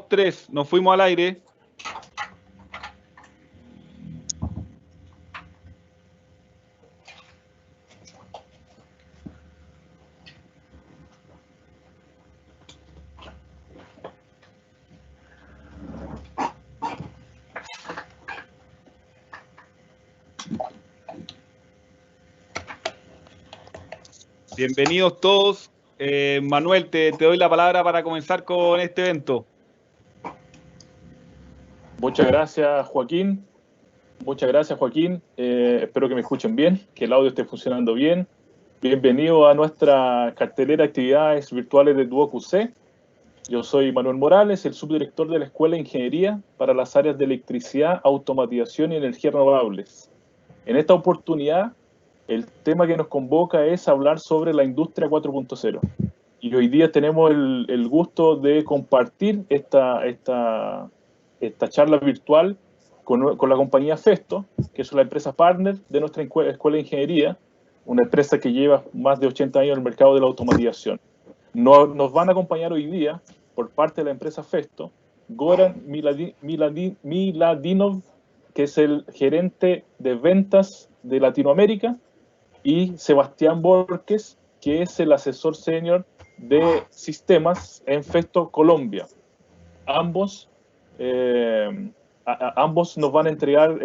2, 3, nos fuimos al aire. Bienvenidos todos. Manuel, te doy la palabra para comenzar con este evento. Muchas gracias, Joaquín. Espero que me escuchen bien, que el audio esté funcionando bien. Bienvenido a nuestra cartelera de actividades virtuales de Duoc UC. Yo soy Manuel Morales, el subdirector de la Escuela de Ingeniería para las áreas de electricidad, automatización y energías renovables. En esta oportunidad, el tema que nos convoca es hablar sobre la industria 4.0. Y hoy día tenemos el gusto de compartir esta charla virtual con la compañía Festo, que es la empresa partner de nuestra Escuela de Ingeniería, una empresa que lleva más de 80 años en el mercado de la automatización. Nos van a acompañar hoy día, por parte de la empresa Festo, Goran Miladinov, que es el gerente de ventas de Latinoamérica, y Sebastián Borges, que es el asesor senior de sistemas en Festo Colombia. Ambos nos van a entregar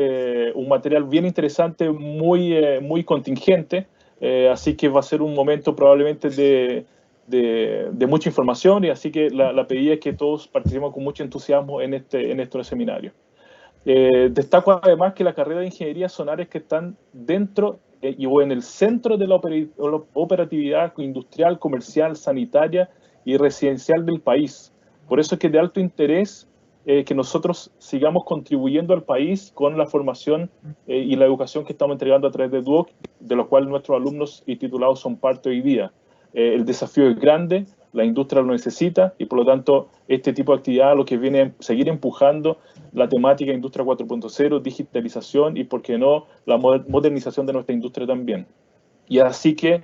un material bien interesante, muy contingente, así que va a ser un momento probablemente de mucha información, y así que la pedida es que todos participemos con mucho entusiasmo en este seminario. Destaco además que la carrera de ingeniería son áreas que están dentro o en el centro de la operatividad industrial, comercial, sanitaria y residencial del país. Por eso es que es de alto interés que nosotros sigamos contribuyendo al país con la formación y la educación que estamos entregando a través de Duoc, de lo cual nuestros alumnos y titulados son parte hoy día. El desafío es grande, la industria lo necesita, y por lo tanto este tipo de actividad lo que viene a seguir empujando la temática Industria 4.0, digitalización y, por qué no, la modernización de nuestra industria también. Y así que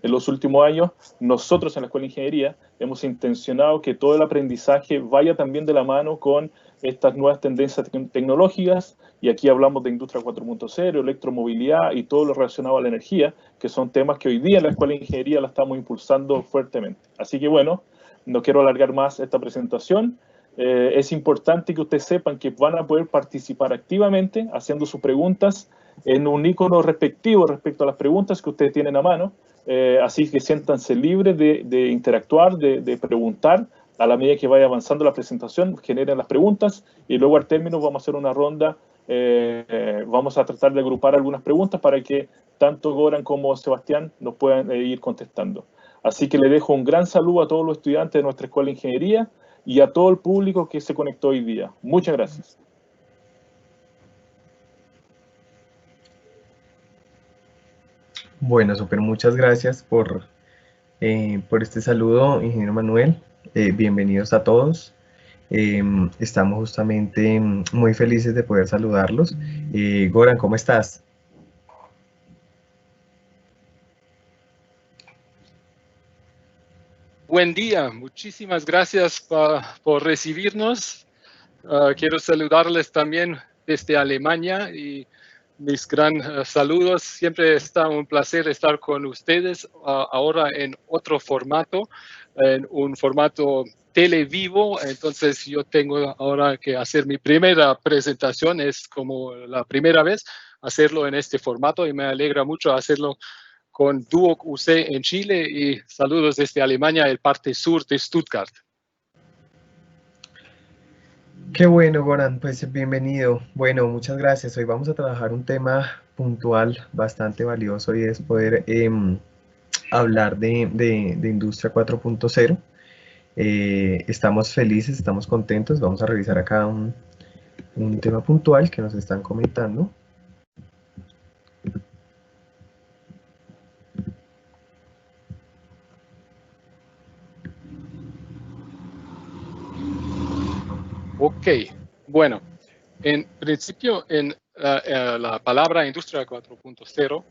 en los últimos años nosotros en la Escuela de Ingeniería hemos intencionado que todo el aprendizaje vaya también de la mano con estas nuevas tendencias tecnológicas, y aquí hablamos de Industria 4.0, electromovilidad y todo lo relacionado a la energía, que son temas que hoy día en la Escuela de Ingeniería la estamos impulsando fuertemente. Así que bueno, no quiero alargar más esta presentación. Es importante que ustedes sepan que van a poder participar activamente haciendo sus preguntas en un icono respectivo respecto a las preguntas que ustedes tienen a mano. Así que siéntanse libres de interactuar, de preguntar. A la medida que vaya avanzando la presentación, generen las preguntas, y luego al término vamos a hacer una ronda. Vamos a tratar de agrupar algunas preguntas para que tanto Goran como Sebastián nos puedan ir contestando. Así que le dejo un gran saludo a todos los estudiantes de nuestra Escuela de Ingeniería y a todo el público que se conectó hoy día. Muchas gracias. Bueno, súper, muchas gracias por este saludo, ingeniero Manuel. Bienvenidos a todos. Estamos justamente muy felices de poder saludarlos. Goran, ¿cómo estás? Buen día, muchísimas gracias por recibirnos. Quiero saludarles también desde Alemania y mis gran saludos. Siempre está un placer estar con ustedes ahora en otro formato, en un formato televivo. Entonces yo tengo ahora que hacer mi primera presentación, es como la primera vez hacerlo en este formato, y me alegra mucho hacerlo con Duoc UC en Chile, y saludos desde Alemania, el parte sur de Stuttgart. Qué bueno, Goran, pues bienvenido. Bueno, muchas gracias. Hoy vamos a trabajar un tema puntual bastante valioso, y es poder hablar de Industria 4.0. Estamos felices, estamos contentos. Vamos a revisar acá un tema puntual que nos están comentando. Ok, bueno, en principio la palabra Industria 4.0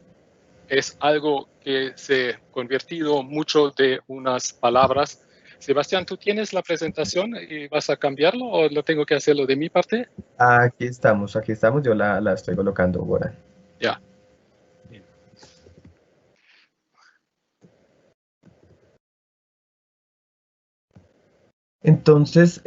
es algo que se ha convertido mucho de unas palabras Sebastián, ¿tú tienes la presentación y vas a cambiarlo o lo tengo que hacerlo de mi parte? Aquí estamos, yo la estoy colocando, Goran. Ya. Entonces,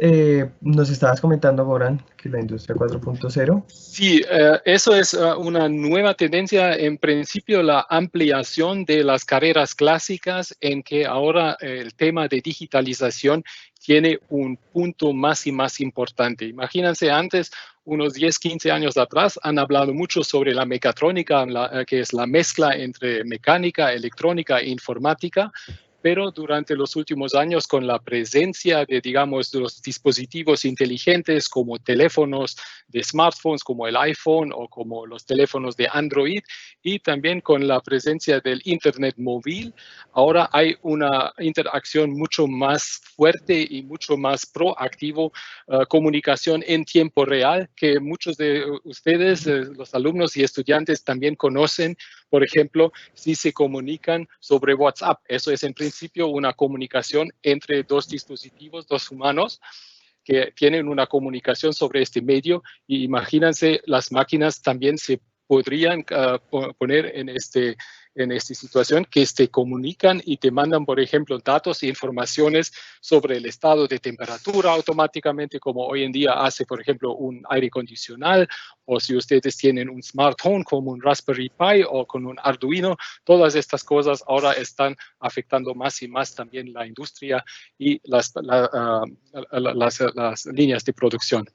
nos estabas comentando, Goran, que la industria 4.0. Sí, eso es una nueva tendencia, en principio la ampliación de las carreras clásicas, en que ahora el tema de digitalización tiene un punto más y más importante. Imagínense, antes, unos 10, 15 años atrás, han hablado mucho sobre la mecatrónica, que es la mezcla entre mecánica, electrónica e informática, pero durante los últimos años, con la presencia de, digamos, de los dispositivos inteligentes como teléfonos de smartphones, como el iPhone o como los teléfonos de Android, y también con la presencia del Internet móvil, ahora hay una interacción mucho más fuerte y mucho más proactivo, comunicación en tiempo real, que muchos de ustedes, los alumnos y estudiantes, también conocen. Por ejemplo, si se comunican sobre WhatsApp, eso es en principio una comunicación entre dos dispositivos, dos humanos, que tienen una comunicación sobre este medio, y imagínense, las máquinas también se podrían poner en esta situación, que se comunican y te mandan, por ejemplo, datos e informaciones sobre el estado de temperatura automáticamente, como hoy en día hace, por ejemplo, un aire acondicionado, o si ustedes tienen un smartphone como un Raspberry Pi o con un Arduino. Todas estas cosas ahora están afectando más y más también la industria y las líneas de producción.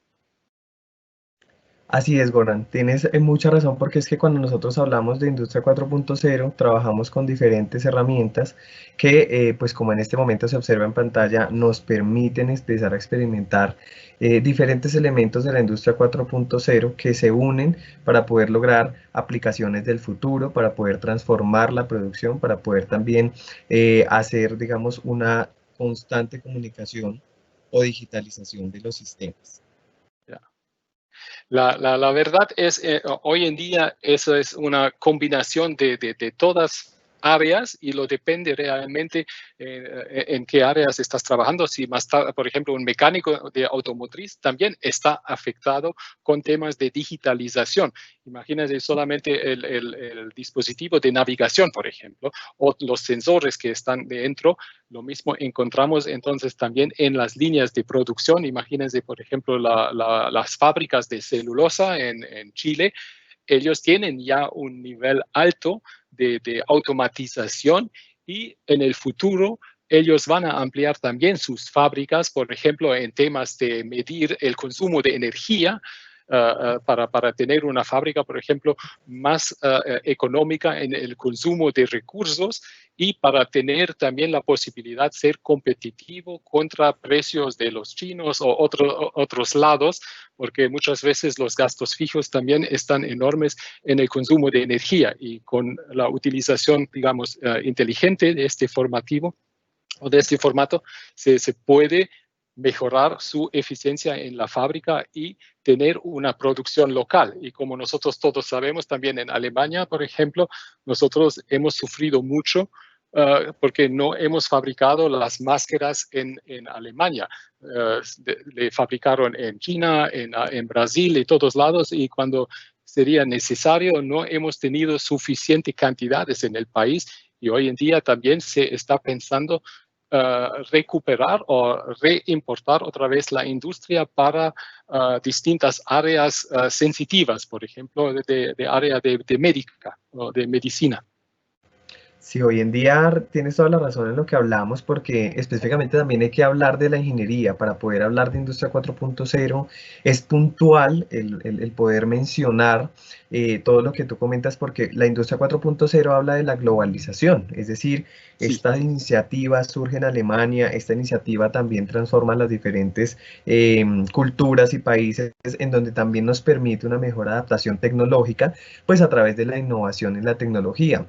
Así es, Goran, tienes mucha razón, porque es que cuando nosotros hablamos de industria 4.0 trabajamos con diferentes herramientas que, pues como en este momento se observa en pantalla, nos permiten empezar a experimentar diferentes elementos de la industria 4.0 que se unen para poder lograr aplicaciones del futuro, para poder transformar la producción, para poder también hacer, digamos, una constante comunicación o digitalización de los sistemas. La verdad es, hoy en día, eso es una combinación de todas áreas, y lo depende realmente en qué áreas estás trabajando. Si más tarde, por ejemplo, un mecánico de automotriz también está afectado con temas de digitalización. Imagínense solamente el dispositivo de navegación, por ejemplo, o los sensores que están dentro. Lo mismo encontramos entonces también en las líneas de producción. Imagínense, por ejemplo, las fábricas de celulosa en Chile. Ellos tienen ya un nivel alto de automatización, y en el futuro ellos van a ampliar también sus fábricas, por ejemplo, en temas de medir el consumo de energía, para tener una fábrica, por ejemplo, más económica en el consumo de recursos, y para tener también la posibilidad de ser competitivo contra precios de los chinos o otros lados, porque muchas veces los gastos fijos también están enormes en el consumo de energía, y con la utilización, digamos, inteligente de este formativo o de este formato, se puede mejorar su eficiencia en la fábrica y tener una producción local. Y como nosotros todos sabemos, también en Alemania, por ejemplo, nosotros hemos sufrido mucho porque no hemos fabricado las máscaras en Alemania. Le fabricaron en China, en Brasil, en todos lados, y cuando sería necesario no hemos tenido suficiente cantidades en el país, y hoy en día también se está pensando recuperar o reimportar otra vez la industria para distintas áreas sensitivas, por ejemplo, de área de médica o de medicina. Sí, hoy en día tienes toda la razón en lo que hablamos, porque específicamente también hay que hablar de la ingeniería. Para poder hablar de industria 4.0 es puntual el poder mencionar todo lo que tú comentas, porque la industria 4.0 habla de la globalización, es decir, Sí. Esta iniciativa surge en Alemania, esta iniciativa también transforma las diferentes culturas y países, en donde también nos permite una mejor adaptación tecnológica, pues a través de la innovación en la tecnología.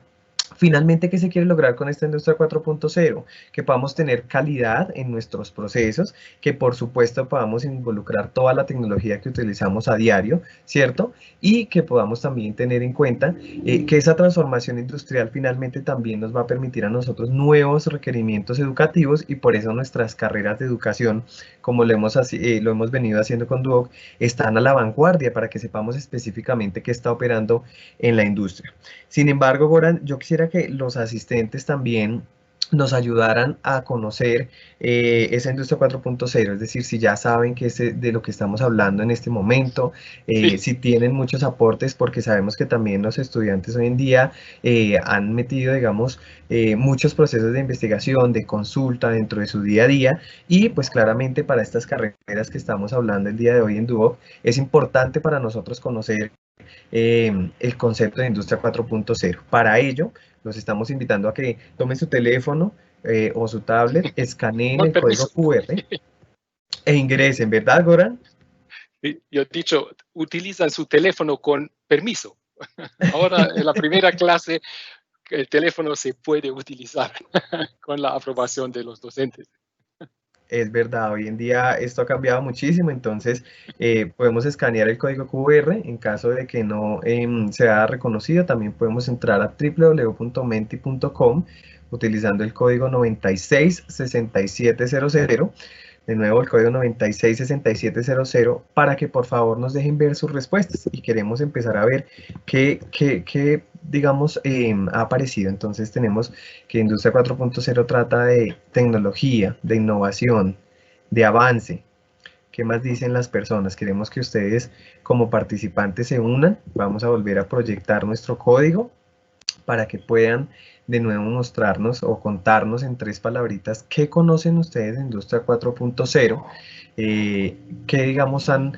Finalmente, ¿qué se quiere lograr con esta industria 4.0? Que podamos tener calidad en nuestros procesos, que por supuesto podamos involucrar toda la tecnología que utilizamos a diario, ¿cierto? Y que podamos también tener en cuenta que esa transformación industrial finalmente también nos va a permitir a nosotros nuevos requerimientos educativos y por eso nuestras carreras de educación, como lo hemos venido haciendo con Duoc, están a la vanguardia para que sepamos específicamente qué está operando en la industria. Sin embargo, Goran, yo quisiera que los asistentes también nos ayudaran a conocer esa industria 4.0, es decir, si ya saben que es de lo que estamos hablando en este momento, Sí. si tienen muchos aportes, porque sabemos que también los estudiantes hoy en día han metido, digamos, muchos procesos de investigación, de consulta dentro de su día a día, y pues claramente para estas carreras que estamos hablando el día de hoy en Duoc, es importante para nosotros conocer el concepto de industria 4.0. Para ello, los estamos invitando a que tomen su teléfono o su tablet, escaneen Con el código permiso. QR e ingresen, ¿verdad, Goran? Yo he dicho, utilizan su teléfono con permiso. Ahora, en la primera clase, el teléfono se puede utilizar con la aprobación de los docentes. Es verdad, hoy en día esto ha cambiado muchísimo, entonces podemos escanear el código QR en caso de que no sea reconocido. También podemos entrar a www.menti.com utilizando el código 966700. De nuevo, el código 966700 para que por favor nos dejen ver sus respuestas y queremos empezar a ver qué digamos, ha aparecido. Entonces tenemos que Industria 4.0 trata de tecnología, de innovación, de avance. ¿Qué más dicen las personas? Queremos que ustedes como participantes se unan. Vamos a volver a proyectar nuestro código para que puedan de nuevo mostrarnos o contarnos en 3 palabritas qué conocen ustedes de Industria 4.0, qué digamos han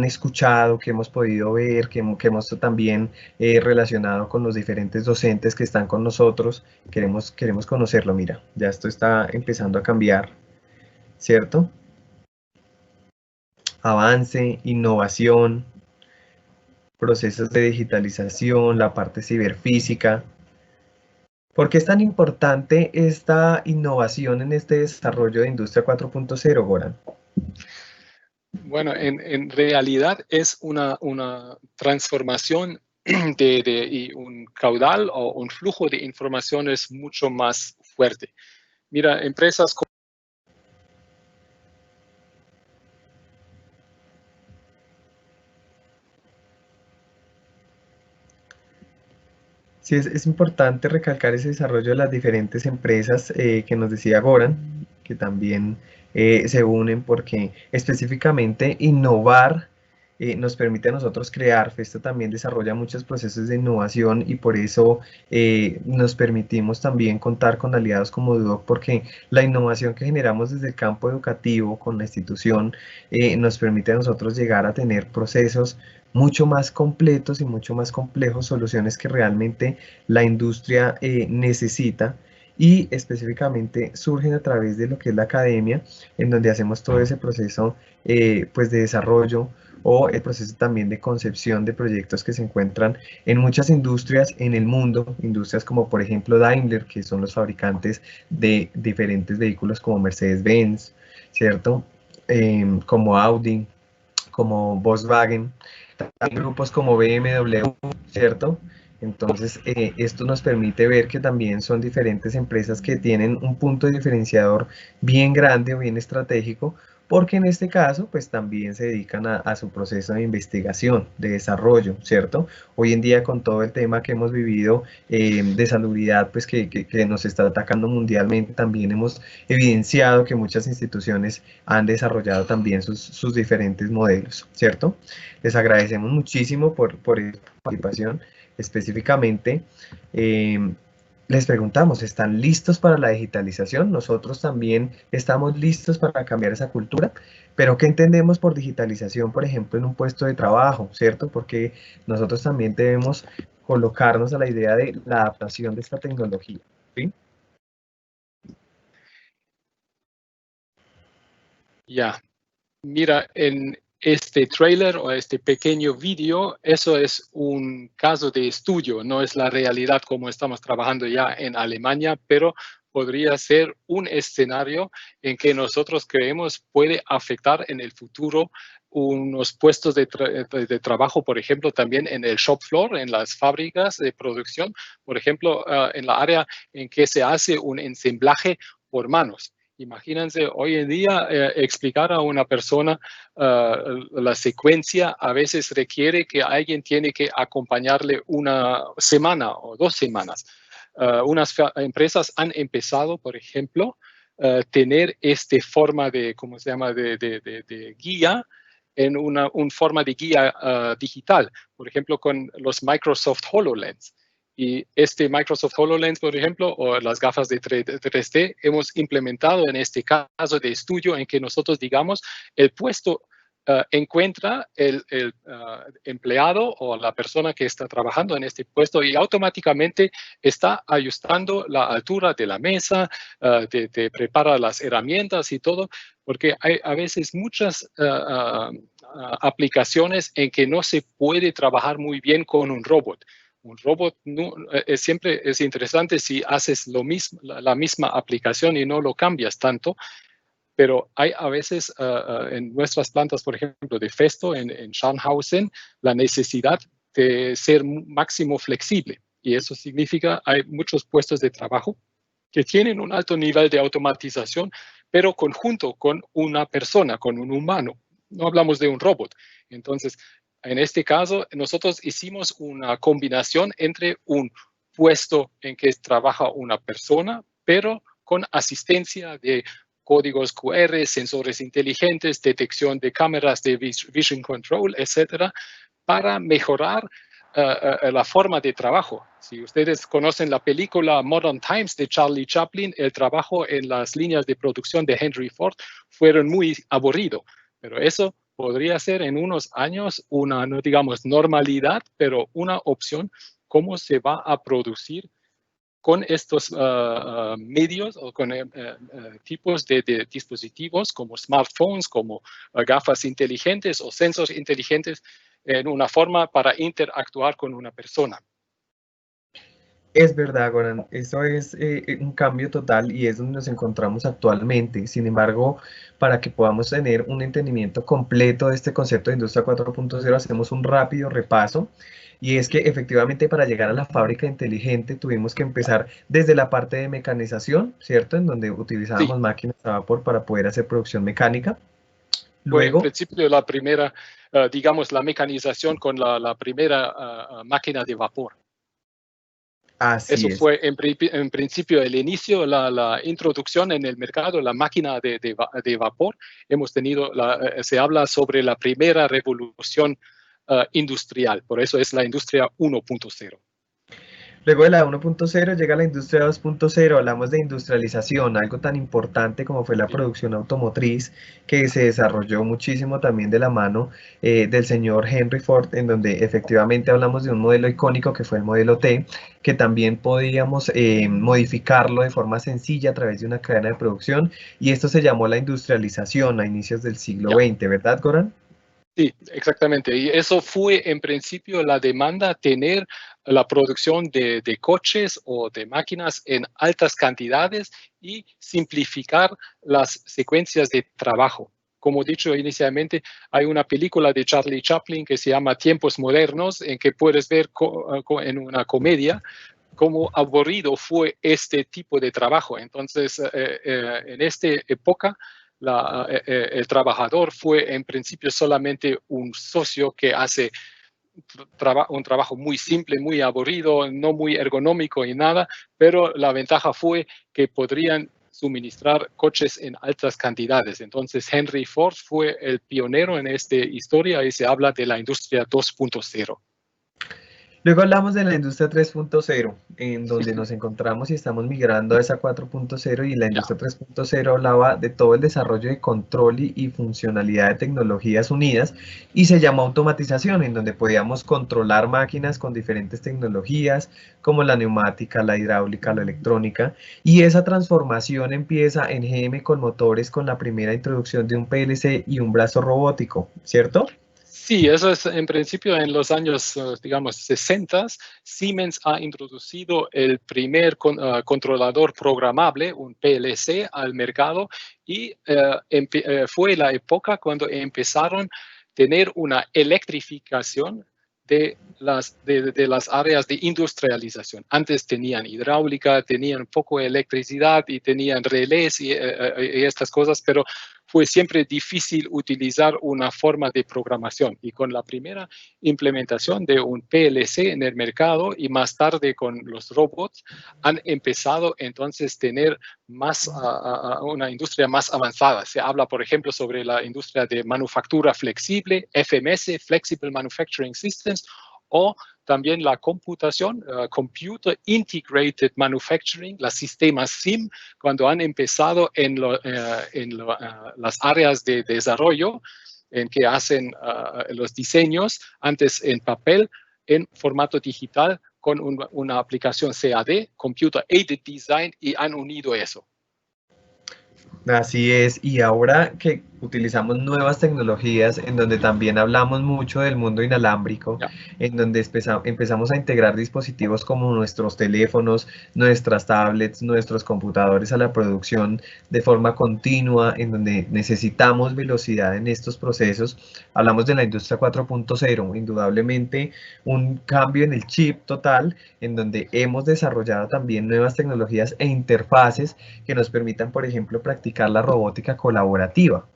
escuchado, qué hemos podido ver, qué hemos también relacionado con los diferentes docentes que están con nosotros. Queremos conocerlo. Mira, ya esto está empezando a cambiar, ¿cierto? Avance, innovación, procesos de digitalización, la parte ciberfísica. ¿Por qué es tan importante esta innovación en este desarrollo de Industria 4.0, Goran? Bueno, en realidad es una transformación y un caudal o un flujo de informaciones mucho más fuerte. Mira, empresas como Sí, es importante recalcar ese desarrollo de las diferentes empresas que nos decía Goran, que también se unen porque específicamente innovar nos permite a nosotros crear. Esto también desarrolla muchos procesos de innovación y por eso nos permitimos también contar con aliados como Duoc, porque la innovación que generamos desde el campo educativo con la institución nos permite a nosotros llegar a tener procesos mucho más completos y mucho más complejos, soluciones que realmente la industria necesita y específicamente surgen a través de lo que es la academia, en donde hacemos todo ese proceso pues de desarrollo o el proceso también de concepción de proyectos que se encuentran en muchas industrias en el mundo, industrias como por ejemplo Daimler, que son los fabricantes de diferentes vehículos como Mercedes-Benz, ¿cierto? Como Audi, como Volkswagen, hay grupos como BMW, ¿cierto? Entonces, esto nos permite ver que también son diferentes empresas que tienen un punto diferenciador bien grande o bien estratégico, porque en este caso, pues también se dedican a su proceso de investigación, de desarrollo, ¿cierto? Hoy en día con todo el tema que hemos vivido de salubridad, pues que nos está atacando mundialmente, también hemos evidenciado que muchas instituciones han desarrollado también sus diferentes modelos, ¿cierto? Les agradecemos muchísimo por esta participación. Específicamente, les preguntamos, ¿están listos para la digitalización? Nosotros también estamos listos para cambiar esa cultura, pero ¿qué entendemos por digitalización, por ejemplo, en un puesto de trabajo, ¿cierto? Porque nosotros también debemos colocarnos a la idea de la adaptación de esta tecnología, ¿sí? ya, mira, este trailer o este pequeño vídeo, eso es un caso de estudio, no es la realidad como estamos trabajando ya en Alemania, pero podría ser un escenario en que nosotros creemos puede afectar en el futuro unos puestos de trabajo, por ejemplo, también en el shop floor, en las fábricas de producción, por ejemplo, en la área en que se hace un ensamblaje por manos. Imagínense hoy en día explicar a una persona la secuencia a veces requiere que alguien tiene que acompañarle una semana o 2 semanas. Unas empresas han empezado, por ejemplo, tener esta forma de, ¿cómo se llama?, de guía en una forma de guía digital, por ejemplo, con los Microsoft HoloLens. Y este Microsoft HoloLens, por ejemplo, o las gafas de 3D, hemos implementado en este caso de estudio en que nosotros digamos el puesto encuentra el empleado o la persona que está trabajando en este puesto y automáticamente está ajustando la altura de la mesa, te prepara las herramientas y todo, porque hay a veces muchas aplicaciones en que no se puede trabajar muy bien con un robot. Un robot no, siempre es interesante si haces lo mismo, la misma aplicación y no lo cambias tanto, pero hay a veces en nuestras plantas, por ejemplo, de Festo, en Scharnhausen, la necesidad de ser máximo flexible. Y eso significa hay muchos puestos de trabajo que tienen un alto nivel de automatización, pero conjunto con una persona, con un humano. No hablamos de un robot. Entonces, en este caso, nosotros hicimos una combinación entre un puesto en que trabaja una persona, pero con asistencia de códigos QR, sensores inteligentes, detección de cámaras de vision control, etcétera, para mejorar la forma de trabajo. Si ustedes conocen la película Modern Times de Charlie Chaplin, el trabajo en las líneas de producción de Henry Ford fueron muy aburrido, pero eso podría ser en unos años una, no digamos normalidad, pero una opción cómo se va a producir con estos medios o con tipos de dispositivos como smartphones, como gafas inteligentes o sensores inteligentes en una forma para interactuar con una persona. Es verdad, Goran, eso es un cambio total y es donde nos encontramos actualmente. Sin embargo, para que podamos tener un entendimiento completo de este concepto de Industria 4.0, hacemos un rápido repaso. Y es que efectivamente para llegar a la fábrica inteligente tuvimos que empezar desde la parte de mecanización, ¿cierto? En donde utilizábamos máquinas a vapor para poder hacer producción mecánica. Luego, en Luego, principio, la primera, digamos, la mecanización con la primera máquina de vapor. así Eso es. fue en principio el inicio, la introducción en el mercado, la máquina de vapor. Hemos tenido, se habla sobre la primera revolución industrial, por eso es la industria 1.0. Luego de la 1.0 llega la industria 2.0, hablamos de industrialización, algo tan importante como fue la producción automotriz, que se desarrolló muchísimo también de la mano del señor Henry Ford, en donde efectivamente hablamos de un modelo icónico que fue el modelo T, que también podíamos modificarlo de forma sencilla a través de una cadena de producción, y esto se llamó la industrialización a inicios del siglo XX, ¿verdad, Goran? Sí, exactamente. Y eso fue en principio la demanda, tener la producción de coches o de máquinas en altas cantidades y simplificar las secuencias de trabajo. Como he dicho inicialmente, hay una película de Charlie Chaplin que se llama Tiempos Modernos, en que puedes ver en una comedia cómo aburrido fue este tipo de trabajo. Entonces, en esta época, el trabajador fue en principio solamente un socio que hace un trabajo muy simple, muy aburrido, no muy ergonómico y nada, pero la ventaja fue que podrían suministrar coches en altas cantidades. Entonces Henry Ford fue el pionero en esta historia y se habla de la industria 2.0. Luego hablamos de la industria 3.0, en donde nos encontramos y estamos migrando a esa 4.0, y la industria 3.0 hablaba de todo el desarrollo de control y funcionalidad de tecnologías unidas, y se llama automatización, en donde podíamos controlar máquinas con diferentes tecnologías como la neumática, la hidráulica, la electrónica, y esa transformación empieza en GM con motores, con la primera introducción de un PLC y un brazo robótico, ¿cierto? Sí, eso es en principio en los años, digamos, 60. Siemens ha introducido el primer controlador programable, un PLC, al mercado, y fue la época cuando empezaron a tener una electrificación de las áreas de industrialización. Antes tenían hidráulica, tenían poco electricidad y tenían relés y estas cosas, pero fue siempre difícil utilizar una forma de programación. Y con la primera implementación de un PLC en el mercado y más tarde con los robots, han empezado entonces a tener una industria más avanzada. Se habla, por ejemplo, sobre la industria de manufactura flexible, FMS, Flexible Manufacturing Systems, o también la computación, Computer Integrated Manufacturing, los sistemas SIM, cuando han empezado en las áreas de desarrollo, en que hacen los diseños, antes en papel, en formato digital, con una aplicación CAD, Computer Aided Design, y han unido eso. Así es, y ahora que utilizamos nuevas tecnologías, en donde también hablamos mucho del mundo inalámbrico, en donde empezamos a integrar dispositivos como nuestros teléfonos, nuestras tablets, nuestros computadores a la producción de forma continua, en donde necesitamos velocidad en estos procesos. Hablamos de la industria 4.0, indudablemente un cambio en el chip total, en donde hemos desarrollado también nuevas tecnologías e interfaces que nos permitan, por ejemplo, practicar la robótica colaborativa.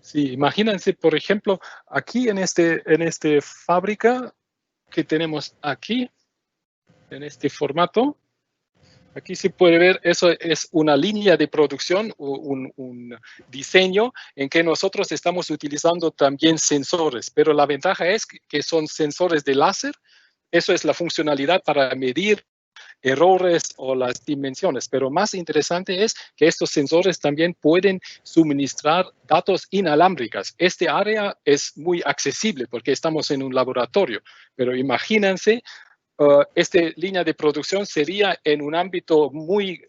Sí, imagínense, por ejemplo, aquí en este fábrica que tenemos aquí, en este formato, aquí se puede ver, eso es una línea de producción, un diseño en que nosotros estamos utilizando también sensores, pero la ventaja es que son sensores de láser. Eso es la funcionalidad para medir errores o las dimensiones, pero más interesante es que estos sensores también pueden suministrar datos inalámbricos. Este área es muy accesible porque estamos en un laboratorio, pero imagínense, esta línea de producción sería en un ámbito muy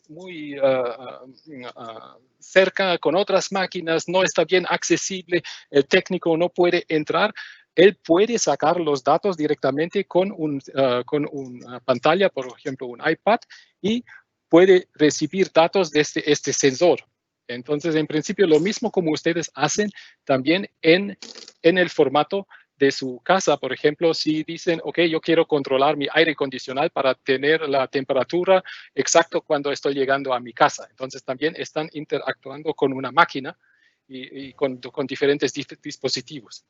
cerca con otras máquinas, no está bien accesible, el técnico no puede entrar. Él puede sacar los datos directamente con una pantalla, por ejemplo, un iPad, y puede recibir datos de este sensor. Entonces, en principio, lo mismo como ustedes hacen también en el formato de su casa. Por ejemplo, si dicen, ok, yo quiero controlar mi aire acondicionado para tener la temperatura exacta cuando estoy llegando a mi casa. Entonces, también están interactuando con una máquina y con diferentes dispositivos.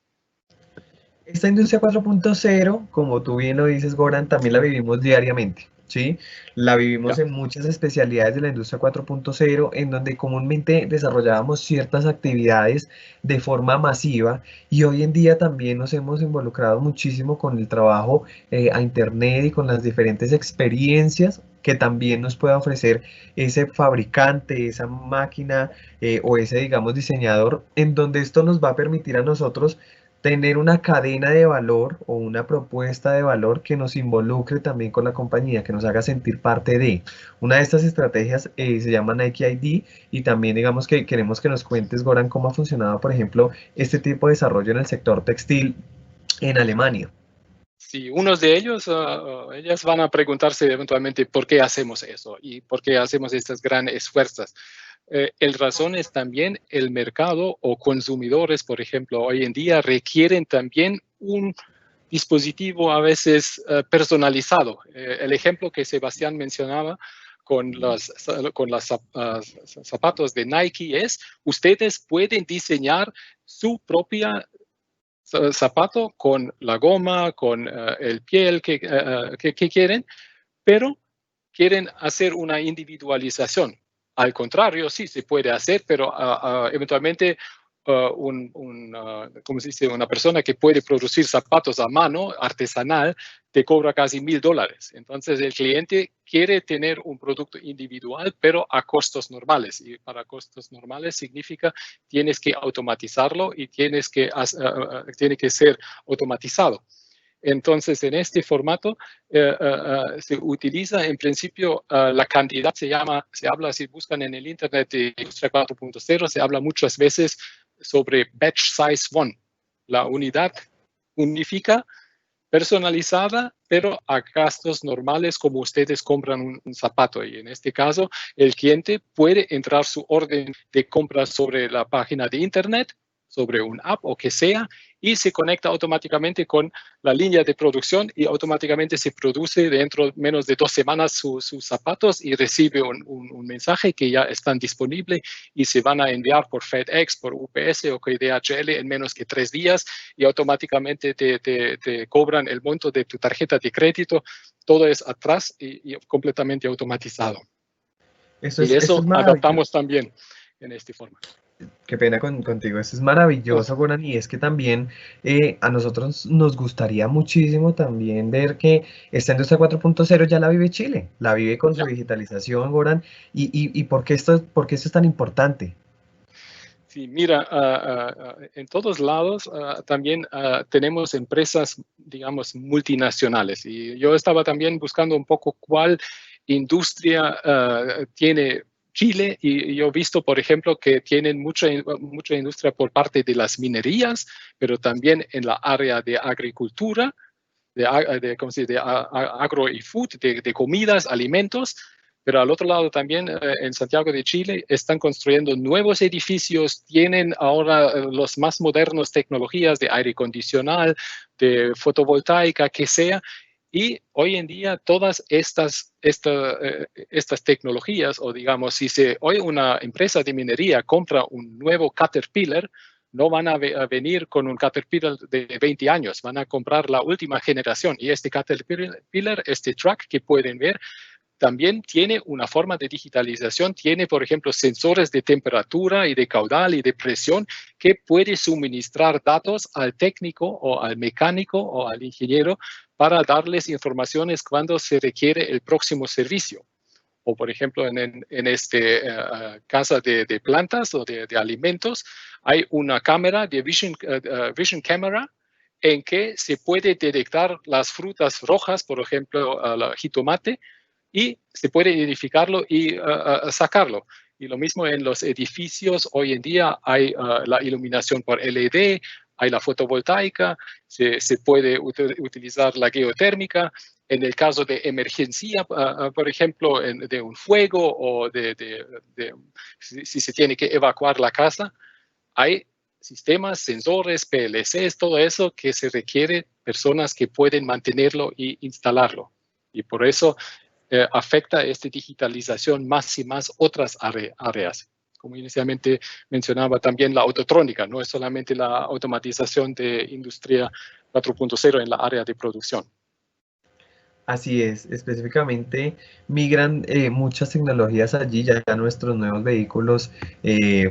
Esta industria 4.0, como tú bien lo dices, Goran, también la vivimos diariamente, ¿sí? La vivimos en muchas especialidades de la industria 4.0, en donde comúnmente desarrollábamos ciertas actividades de forma masiva, y hoy en día también nos hemos involucrado muchísimo con el trabajo a internet y con las diferentes experiencias que también nos pueda ofrecer ese fabricante, esa máquina o ese, digamos, diseñador, en donde esto nos va a permitir a nosotros tener una cadena de valor o una propuesta de valor que nos involucre también con la compañía, que nos haga sentir parte de. Una de estas estrategias se llama Nike ID, y también digamos que queremos que nos cuentes, Goran, cómo ha funcionado, por ejemplo, este tipo de desarrollo en el sector textil en Alemania. Sí, unos de ellos, ellas van a preguntarse eventualmente por qué hacemos eso y por qué hacemos estas grandes esfuerzos. El razón es también el mercado o consumidores, por ejemplo, hoy en día requieren también un dispositivo a veces personalizado. El ejemplo que Sebastián mencionaba con los zapatos de Nike es, ustedes pueden diseñar su propia zapato con la goma, con el piel que quieren, pero quieren hacer una individualización. Al contrario, sí se puede hacer, pero eventualmente ¿cómo se dice? Una persona que puede producir zapatos a mano, artesanal, te cobra casi $1000. Entonces el cliente quiere tener un producto individual, pero a costos normales. Y para costos normales significa tienes que automatizarlo y tiene que ser automatizado. Entonces, en este formato se utiliza en principio la cantidad, se habla, si buscan en el Internet de Industria 4.0, se habla muchas veces sobre batch size 1. La unidad unifica, personalizada, pero a gastos normales como ustedes compran un zapato. Y en este caso, el cliente puede entrar su orden de compra sobre la página de Internet, sobre un app o que sea, y se conecta automáticamente con la línea de producción y automáticamente se produce dentro de menos de 2 semanas sus zapatos y recibe un mensaje que ya están disponibles y se van a enviar por FedEx, por UPS o por DHL en menos que 3 días y automáticamente te cobran el monto de tu tarjeta de crédito. Todo es atrás y completamente automatizado. Eso y eso es maravilloso. adaptamos también en este formato. Qué pena contigo, eso es maravilloso, Goran, y es que también a nosotros nos gustaría muchísimo también ver que esta industria 4.0 ya la vive Chile, la vive con su digitalización, Goran, y ¿por qué esto es tan importante? Sí, mira, en todos lados también tenemos empresas, digamos, multinacionales, y yo estaba también buscando un poco cuál industria tiene Chile, y yo he visto, por ejemplo, que tienen mucha industria por parte de las minerías, pero también en la área de agricultura, ¿cómo se dice? De agro y food, de comidas, alimentos. Pero al otro lado también, en Santiago de Chile, están construyendo nuevos edificios, tienen ahora los más modernos tecnologías de aire acondicionado, de fotovoltaica, que sea. Y hoy en día todas estas tecnologías, o digamos, si hoy una empresa de minería compra un nuevo Caterpillar, no van a venir con un Caterpillar de 20 años, van a comprar la última generación. Y este Caterpillar, este truck que pueden ver, también tiene una forma de digitalización, tiene, por ejemplo, sensores de temperatura y de caudal y de presión que puede suministrar datos al técnico o al mecánico o al ingeniero para darles informaciones cuando se requiere el próximo servicio. O, por ejemplo, en este casa de plantas o de alimentos, hay una cámara de vision camera en que se puede detectar las frutas rojas, por ejemplo, el jitomate, y se puede identificarlo y sacarlo. Y lo mismo en los edificios, hoy en día hay la iluminación por LED, hay la fotovoltaica, se puede utilizar la geotérmica. En el caso de emergencia, por ejemplo, de un fuego o si se tiene que evacuar la casa, hay sistemas, sensores, PLCs, todo eso que se requiere personas que pueden mantenerlo e instalarlo. Y por eso afecta esta digitalización más y más otras áreas. Como inicialmente mencionaba, también la autotrónica, no es solamente la automatización de industria 4.0 en la área de producción. Así es, específicamente migran muchas tecnologías allí, ya nuestros nuevos vehículos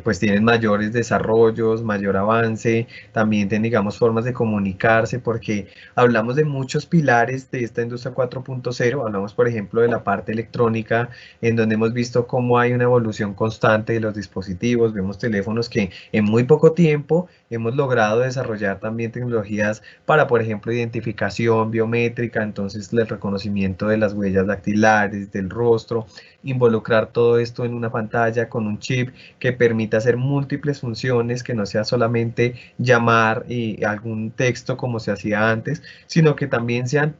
pues tienen mayores desarrollos, mayor avance, también tienen, digamos, formas de comunicarse, porque hablamos de muchos pilares de esta industria 4.0, hablamos por ejemplo de la parte electrónica, en donde hemos visto cómo hay una evolución constante de los dispositivos, vemos teléfonos que en muy poco tiempo hemos logrado desarrollar también tecnologías para, por ejemplo, identificación biométrica, entonces el reconocimiento de las huellas dactilares, del rostro, involucrar todo esto en una pantalla con un chip que permita hacer múltiples funciones, que no sea solamente llamar algún texto como se hacía antes, sino que también sean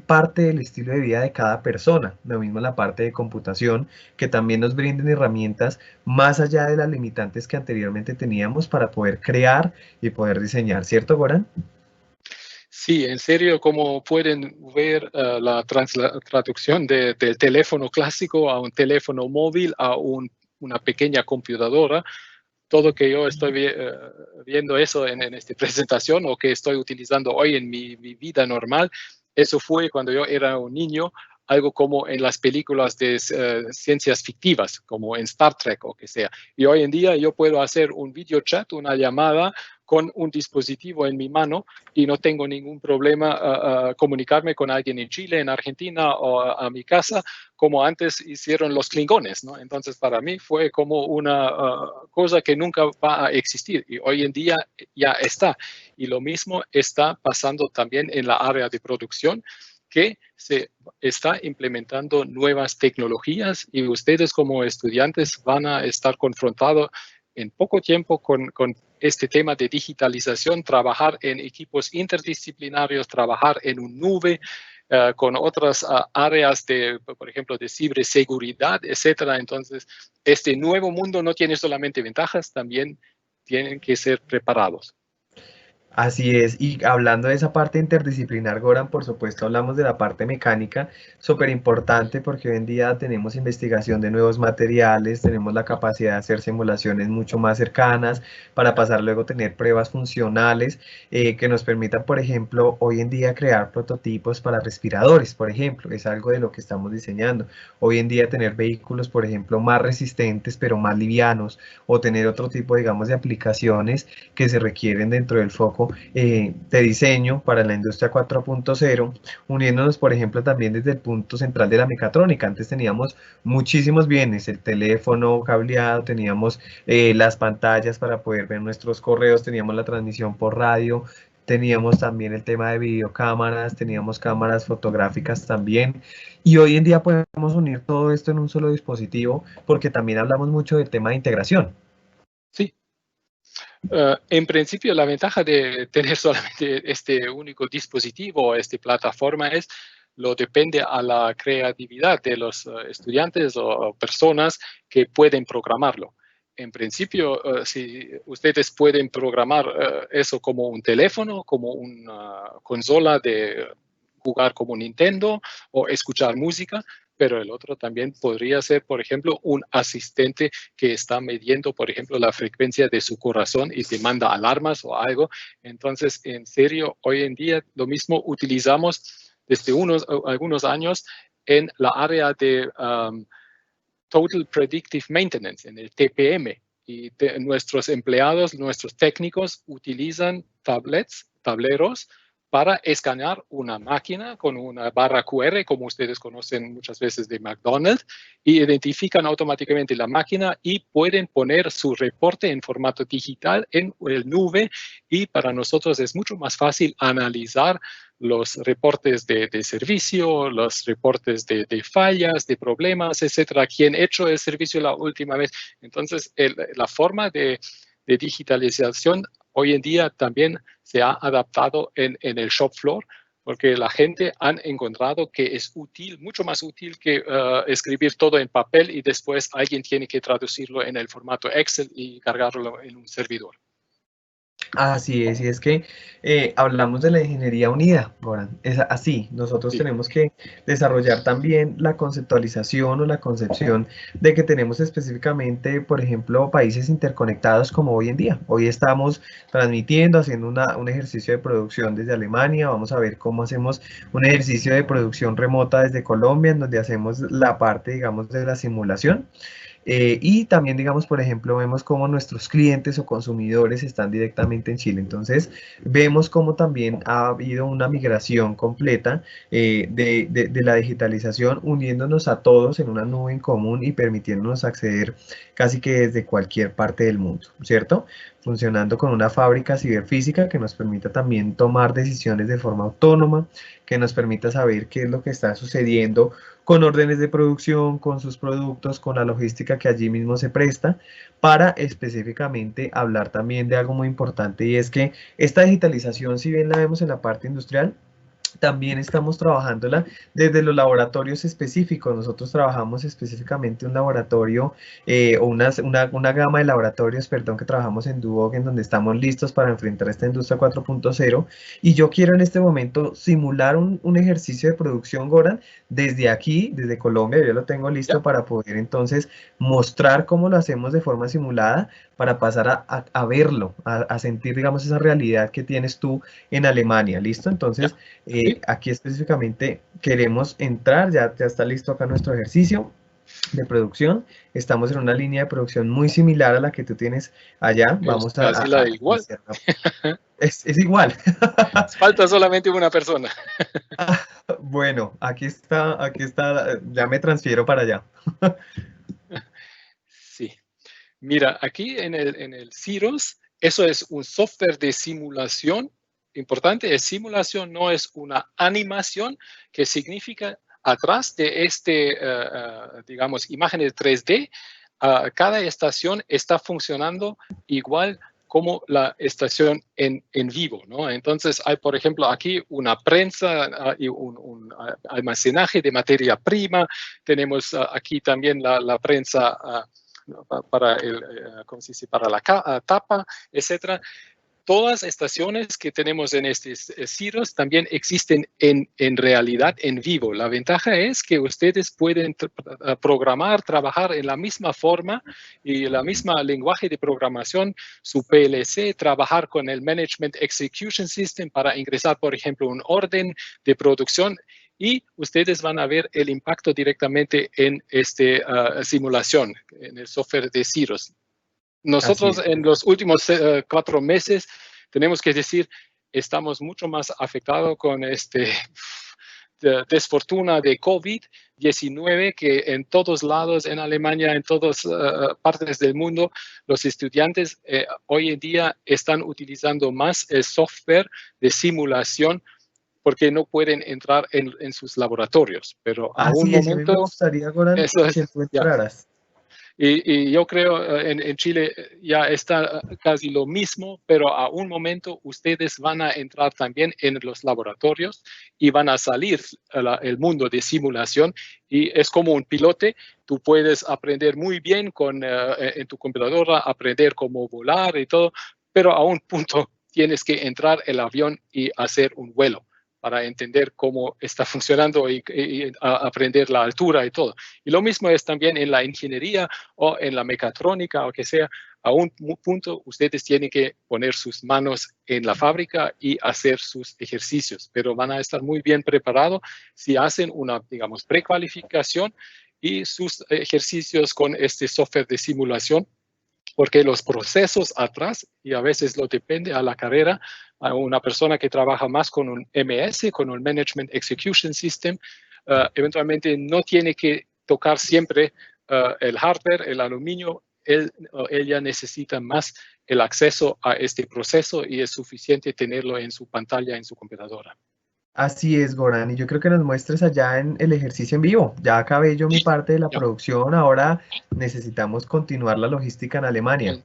parte del estilo de vida de cada persona. Lo mismo la parte de computación, que también nos brinden herramientas más allá de las limitantes que anteriormente teníamos para poder crear y poder diseñar, ¿cierto, Goran? Sí, en serio, como pueden ver la traducción del teléfono clásico a un teléfono móvil a una pequeña computadora, todo que yo estoy viendo eso en esta presentación o que estoy utilizando hoy en mi vida normal, eso fue cuando yo era un niño, algo como en las películas de ciencias fictivas, como en Star Trek o que sea. Y hoy en día yo puedo hacer un video chat, una llamada con un dispositivo en mi mano y no tengo ningún problema comunicarme con alguien en Chile, en Argentina o a mi casa, como antes hicieron los klingones, ¿no? Entonces, para mí fue como una cosa que nunca va a existir y hoy en día ya está. Y lo mismo está pasando también en la área de producción, que se está implementando nuevas tecnologías y ustedes como estudiantes van a estar confrontados en poco tiempo con este tema de digitalización, trabajar en equipos interdisciplinarios, trabajar en un nube, con otras áreas de, por ejemplo, de ciberseguridad, etcétera. Entonces, este nuevo mundo no tiene solamente ventajas, también tienen que ser preparados. Así es, y hablando de esa parte interdisciplinar, Goran, por supuesto hablamos de la parte mecánica, súper importante porque hoy en día tenemos investigación de nuevos materiales, tenemos la capacidad de hacer simulaciones mucho más cercanas para pasar luego a tener pruebas funcionales que nos permitan, por ejemplo, hoy en día crear prototipos para respiradores, por ejemplo, es algo de lo que estamos diseñando. Hoy en día tener vehículos, por ejemplo, más resistentes pero más livianos o tener otro tipo, digamos, de aplicaciones que se requieren dentro del foco de diseño para la industria 4.0, uniéndonos, por ejemplo, también desde el punto central de la mecatrónica. Antes teníamos muchísimos bienes, el teléfono cableado, teníamos las pantallas para poder ver nuestros correos, teníamos la transmisión por radio, teníamos también el tema de videocámaras, teníamos cámaras fotográficas también, y hoy en día podemos unir todo esto en un solo dispositivo porque también hablamos mucho del tema de integración. Sí. En principio, la ventaja de tener solamente este único dispositivo, esta plataforma, lo depende a la creatividad de los estudiantes o personas que pueden programarlo. En principio, si ustedes pueden programar eso como un teléfono, como una consola de jugar como Nintendo o escuchar música, pero el otro también podría ser, por ejemplo, un asistente que está midiendo, por ejemplo, la frecuencia de su corazón y te manda alarmas o algo. Entonces, en serio, hoy en día lo mismo utilizamos desde algunos años en la área de Total Predictive Maintenance, en el TPM. Y nuestros empleados, nuestros técnicos utilizan tableros, para escanear una máquina con una barra QR, como ustedes conocen muchas veces de McDonald's, y identifican automáticamente la máquina y pueden poner su reporte en formato digital en el nube, y para nosotros es mucho más fácil analizar los reportes de servicio, los reportes de fallas, de problemas, etcétera, quién ha hecho el servicio la última vez. Entonces, la forma de digitalización hoy en día también se ha adaptado en el shop floor, porque la gente ha encontrado que es útil, mucho más útil que escribir todo en papel y después alguien tiene que traducirlo en el formato Excel y cargarlo en un servidor. Así es, y es que hablamos de la ingeniería unida, Goran, es así, nosotros Sí. tenemos que desarrollar también la conceptualización o la concepción de que tenemos específicamente, por ejemplo, países interconectados como hoy en día. Hoy estamos transmitiendo, haciendo un ejercicio de producción desde Alemania, vamos a ver cómo hacemos un ejercicio de producción remota desde Colombia, en donde hacemos la parte, digamos, de la simulación. Y también, digamos, por ejemplo, vemos cómo nuestros clientes o consumidores están directamente en Chile. Entonces, vemos cómo también ha habido una migración completa de la digitalización, uniéndonos a todos en una nube en común y permitiéndonos acceder casi que desde cualquier parte del mundo, ¿cierto? Funcionando con una fábrica ciberfísica que nos permita también tomar decisiones de forma autónoma, que nos permita saber qué es lo que está sucediendo con órdenes de producción, con sus productos, con la logística que allí mismo se presta, para específicamente hablar también de algo muy importante, y es que esta digitalización, si bien la vemos en la parte industrial, también estamos trabajándola desde los laboratorios específicos. Nosotros trabajamos específicamente un laboratorio o una gama de laboratorios, perdón, que trabajamos en Duoc, en donde estamos listos para enfrentar esta industria 4.0. Y yo quiero en este momento simular un ejercicio de producción, Goran, desde aquí, desde Colombia. Yo lo tengo listo para poder entonces mostrar cómo lo hacemos de forma simulada, para pasar a verlo, a sentir, digamos, esa realidad que tienes tú en Alemania. ¿Listo? Entonces, aquí específicamente queremos entrar, ya está listo acá nuestro ejercicio. de producción. Estamos en una línea de producción muy similar a la que tú tienes allá. Vamos Casi la igual. Es igual. Falta solamente una persona. Bueno, aquí está, ya me transfiero para allá. Sí. Mira, aquí en el Cirrus, eso es un software de simulación. Importante, es simulación, no es una animación, que significa atrás de digamos, imágenes 3D, cada estación está funcionando igual como la estación en vivo, ¿no? Entonces hay, por ejemplo, aquí una prensa y un almacenaje de materia prima. Tenemos aquí también la prensa para ¿cómo se dice? Para la tapa, etcétera. Todas las estaciones que tenemos en estos Cirrus también existen en realidad, en vivo. La ventaja es que ustedes pueden programar, trabajar en la misma forma y la misma lenguaje de programación, su PLC, trabajar con el Management Execution System para ingresar, por ejemplo, un orden de producción, y ustedes van a ver el impacto directamente en esta simulación, en el software de Cirrus. Nosotros en los últimos 4 meses, tenemos que decir, estamos mucho más afectados con desfortuna de COVID-19, que en todos lados, en Alemania, en todas partes del mundo, los estudiantes hoy en día están utilizando más el software de simulación porque no pueden entrar en sus laboratorios. Pero a un momento... A mí me gustaría, Goran, que tú entraras. Y yo creo en Chile ya está casi lo mismo, pero a un momento ustedes van a entrar también en los laboratorios y van a salir el mundo de simulación, y es como un pilote. Tú puedes aprender muy bien en tu computadora, aprender cómo volar y todo, pero a un punto tienes que entrar el avión y hacer un vuelo para entender cómo está funcionando y aprender la altura y todo. Y lo mismo es también en la ingeniería o en la mecatrónica o que sea. A un punto ustedes tienen que poner sus manos en la fábrica y hacer sus ejercicios, pero van a estar muy bien preparados si hacen una, digamos, precualificación y sus ejercicios con este software de simulación, porque los procesos atrás, y a veces lo depende a la carrera, a una persona que trabaja más con un MS, con un Management Execution System, eventualmente no tiene que tocar siempre el hardware, el aluminio. Él o ella necesita más el acceso a este proceso y es suficiente tenerlo en su pantalla, en su computadora. Así es, Goran, y yo creo que nos muestres allá en el ejercicio en vivo. Ya acabé yo mi parte de la producción, ahora necesitamos continuar la logística en Alemania.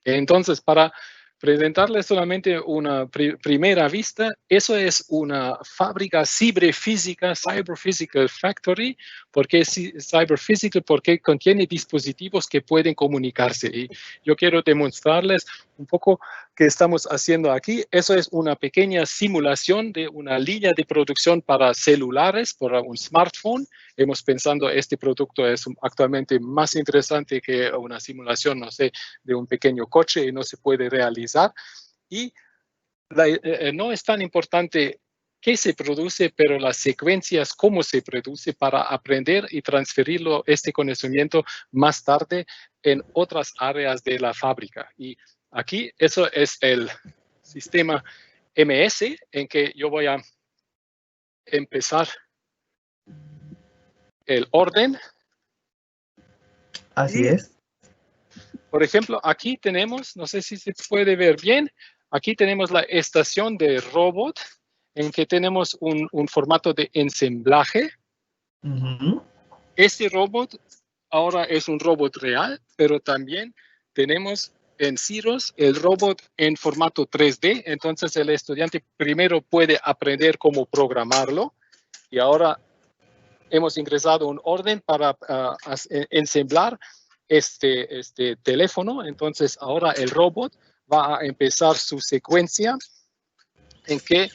Entonces, para presentarles solamente una primera vista, eso es una fábrica ciberfísica, Cyber Physical Factory. ¿Por qué Cyber Physical? Porque contiene dispositivos que pueden comunicarse. Y yo quiero demostrarles un poco qué estamos haciendo aquí. Eso es una pequeña simulación de una línea de producción para celulares, para un smartphone. Hemos pensado este producto es actualmente más interesante que una simulación, no sé, de un pequeño coche, y no se puede realizar. Y no es tan importante qué se produce, pero las secuencias, cómo se produce, para aprender y transferirlo, este conocimiento, más tarde en otras áreas de la fábrica. Y aquí eso es el sistema MS, en que yo voy a empezar el orden. Así es. Por ejemplo, aquí tenemos, no sé si se puede ver bien, aquí tenemos la estación de robot, en que tenemos un formato de ensamblaje. Este robot ahora es un robot real, pero también tenemos en Cirrus el robot en formato 3D. Entonces el estudiante primero puede aprender cómo programarlo, y ahora hemos ingresado un orden para ensamblar este teléfono. Entonces ahora el robot va a empezar su secuencia, en que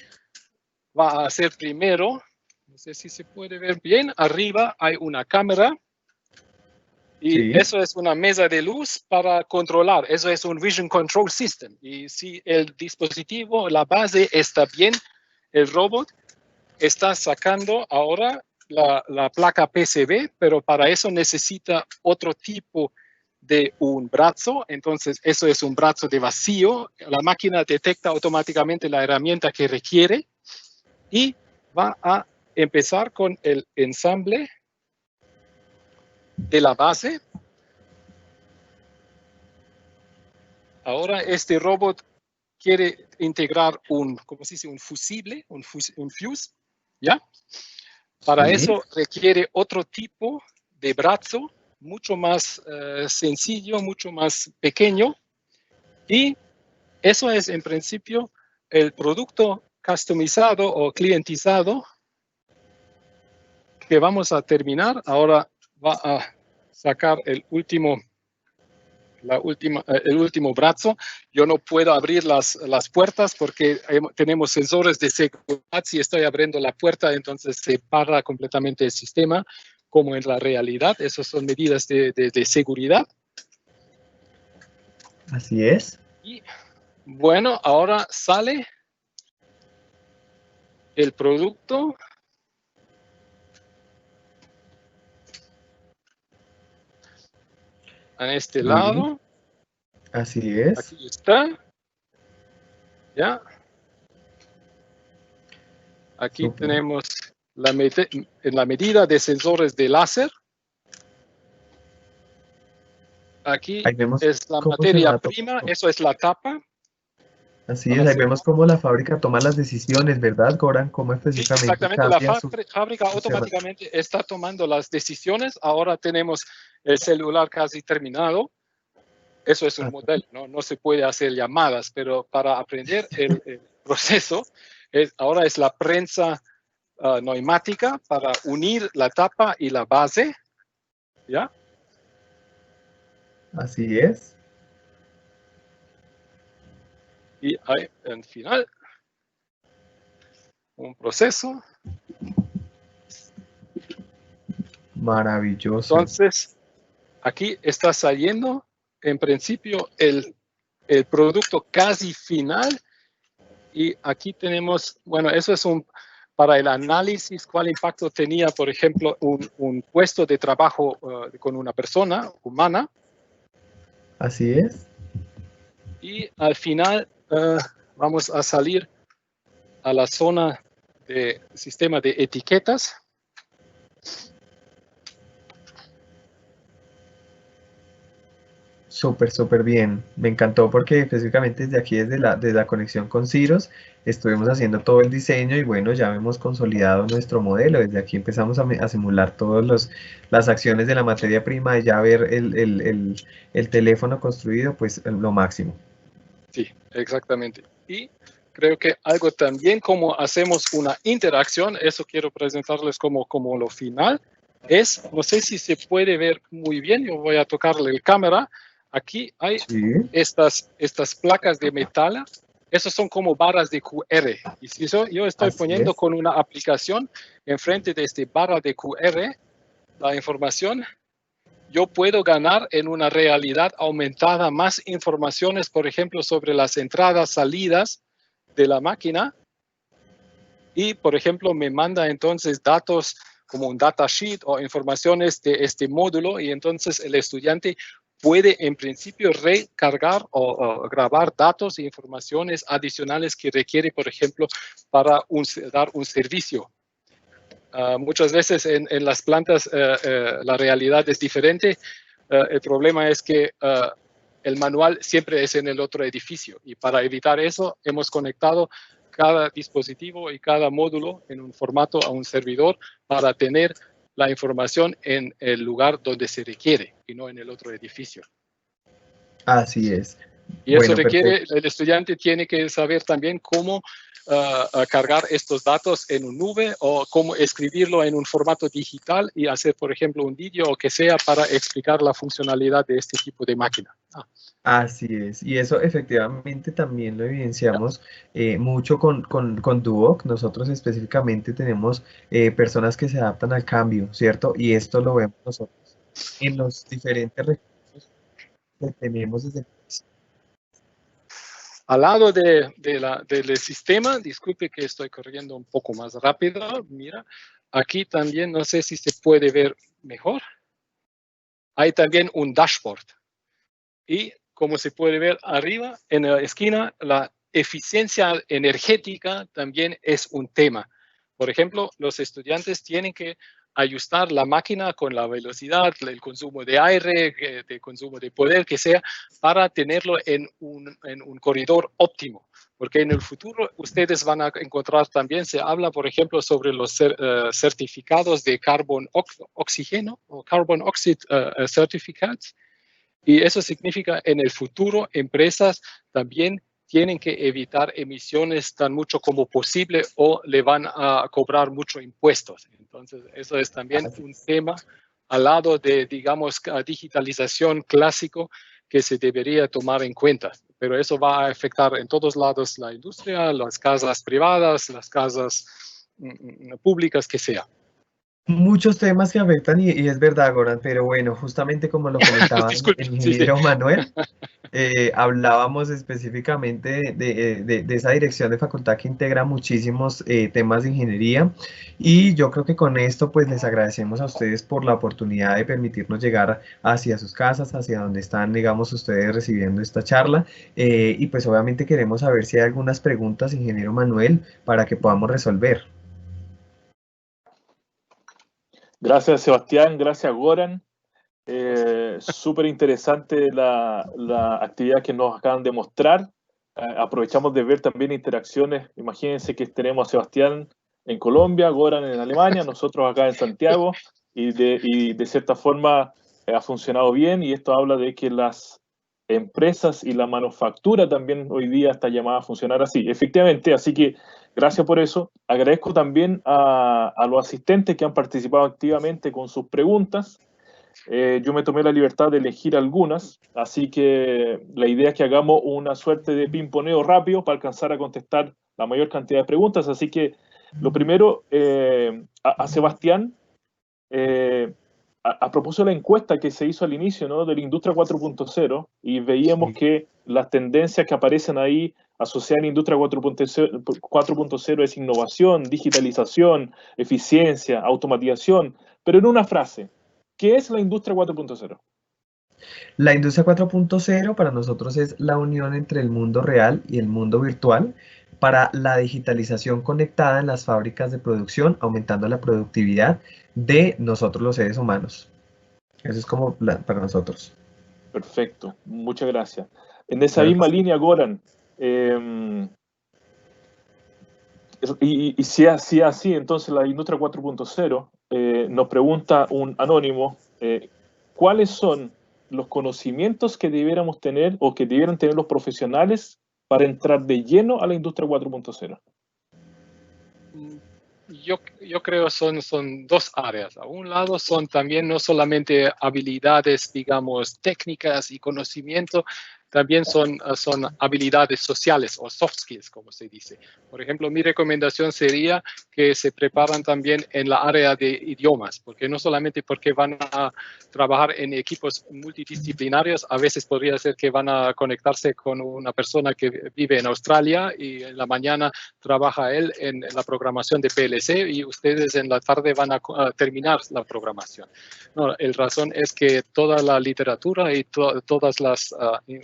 va a hacer primero, no sé si se puede ver bien, arriba hay una cámara, y eso es una mesa de luz para controlar. Eso es un Vision Control System. Y si el dispositivo, la base está bien, el robot está sacando ahora la placa PCB, pero para eso necesita otro tipo de un brazo. Entonces, eso es un brazo de vacío. La máquina detecta automáticamente la herramienta que requiere y va a empezar con el ensamble de la base. Ahora este robot quiere integrar ¿cómo se dice? Un fusible, un fuse, ¿ya? Para eso requiere otro tipo de brazo, mucho más sencillo, mucho más pequeño. Y eso es en principio el producto customizado o clientizado que vamos a terminar. Ahora va a sacar el último brazo. Yo no puedo abrir las puertas porque tenemos sensores de seguridad. Si estoy abriendo la puerta, entonces se para completamente el sistema, como en la realidad. Esas son medidas de seguridad. Así es. Y bueno, ahora sale el producto. A este lado. Así es. Aquí está. ¿Ya? Aquí tenemos la medida de sensores de láser. Aquí es la materia prima, eso es la tapa. Así es, ahí vemos cómo la fábrica toma las decisiones, ¿verdad, Goran? Cómo específicamente. Sí, exactamente, la fábrica automáticamente está tomando las decisiones. Ahora tenemos el celular casi terminado. Eso es un modelo, no se puede hacer llamadas, pero para aprender el proceso, ahora es la prensa neumática para unir la tapa y la base, ¿ya? Así es. Y ahí, al final, un proceso. Maravilloso. Entonces, aquí está saliendo, en principio, el producto casi final. Y aquí tenemos, bueno, eso es para el análisis, cuál impacto tenía, por ejemplo, un puesto de trabajo con una persona humana. Así es. Y al final vamos a salir a la zona de sistema de etiquetas. Súper bien. Me encantó porque específicamente desde aquí, desde la conexión con Ciros, estuvimos haciendo todo el diseño y bueno, ya hemos consolidado nuestro modelo. Desde aquí empezamos a simular todas las acciones de la materia prima y ya ver el teléfono construido, pues lo máximo. Sí, exactamente. Y creo que algo también como hacemos una interacción, eso quiero presentarles como lo final, no sé si se puede ver muy bien, yo voy a tocarle el cámara. Aquí hay estas placas de metal, esas son como barras de QR. Y si yo estoy poniendo con una aplicación enfrente de esta barra de QR, la información, yo puedo ganar en una realidad aumentada más informaciones, por ejemplo, sobre las entradas, salidas de la máquina. Y, por ejemplo, me manda entonces datos como un datasheet o informaciones de este módulo y entonces el estudiante puede en principio recargar o grabar datos e informaciones adicionales que requiere, por ejemplo, para dar un servicio. Muchas veces en las plantas la realidad es diferente. El problema es que el manual siempre es en el otro edificio y para evitar eso hemos conectado cada dispositivo y cada módulo en un formato a un servidor para tener la información en el lugar donde se requiere y no en el otro edificio. Así es. Y eso requiere, el estudiante tiene que saber también cómo cargar estos datos en una nube o cómo escribirlo en un formato digital y hacer, por ejemplo, un vídeo o que sea para explicar la funcionalidad de este tipo de máquina. Así es, y eso efectivamente también lo evidenciamos mucho con Duoc. Nosotros específicamente tenemos personas que se adaptan al cambio, ¿cierto? Y esto lo vemos nosotros en los diferentes recursos que tenemos desde el principio. Al lado del sistema, disculpe que estoy corriendo un poco más rápido, mira, aquí también, no sé si se puede ver mejor, hay también un dashboard. Y como se puede ver arriba, en la esquina, la eficiencia energética también es un tema. Por ejemplo, los estudiantes tienen que ajustar la máquina con la velocidad, el consumo de aire, el consumo de poder, que sea, para tenerlo en un corredor óptimo. Porque en el futuro ustedes van a encontrar también, se habla, por ejemplo, sobre los certificados de oxígeno o carbon oxide certificates. Y eso significa en el futuro empresas también tienen que evitar emisiones tan mucho como posible o le van a cobrar mucho impuestos. Entonces, eso es también un tema al lado de, digamos, digitalización clásico que se debería tomar en cuenta. Pero eso va a afectar en todos lados la industria, las casas privadas, las casas públicas, que sea. Muchos temas que afectan y es verdad, Goran, pero bueno, justamente como lo comentaba Disculpe, el sí, sí. ingeniero Manuel, hablábamos específicamente de esa dirección de facultad que integra muchísimos temas de ingeniería, y yo creo que con esto pues les agradecemos a ustedes por la oportunidad de permitirnos llegar hacia sus casas, hacia donde están, digamos, ustedes recibiendo esta charla, y pues obviamente queremos saber si hay algunas preguntas, ingeniero Manuel, para que podamos resolver. Gracias, Sebastián. Gracias, Goran. Súper interesante la actividad que nos acaban de mostrar. Aprovechamos de ver también interacciones. Imagínense que tenemos a Sebastián en Colombia, Goran en Alemania, nosotros acá en Santiago, y de cierta forma ha funcionado bien, y esto habla de que las empresas y la manufactura también hoy día está llamada a funcionar así. Efectivamente, así que gracias por eso. Agradezco también a los asistentes que han participado activamente con sus preguntas. Yo me tomé la libertad de elegir algunas, así que la idea es que hagamos una suerte de pimponeo rápido para alcanzar a contestar la mayor cantidad de preguntas. Así que lo primero, a Sebastián, a propósito de la encuesta que se hizo al inicio, ¿no?, de la industria 4.0, y veíamos que las tendencias que aparecen ahí asociadas a la industria 4.0 es innovación, digitalización, eficiencia, automatización, pero en una frase. ¿Qué es la industria 4.0? La industria 4.0 para nosotros es la unión entre el mundo real y el mundo virtual para la digitalización conectada en las fábricas de producción, aumentando la productividad de nosotros los seres humanos. Eso es como para nosotros. Perfecto, muchas gracias. En esa misma línea, Goran, y si así, entonces la industria 4.0, nos pregunta un anónimo, ¿cuáles son los conocimientos que debiéramos tener o que debieran tener los profesionales para entrar de lleno a la industria 4.0? Yo creo son dos áreas. A un lado son también no solamente habilidades, digamos, técnicas y conocimiento, también son habilidades sociales o soft skills, como se dice. Por ejemplo, mi recomendación sería que se preparan también en la área de idiomas, porque no solamente porque van a trabajar en equipos multidisciplinarios, a veces podría ser que van a conectarse con una persona que vive en Australia y en la mañana trabaja él en la programación de PLC y ustedes en la tarde van a terminar la programación. No, el razón es que toda la literatura y todas las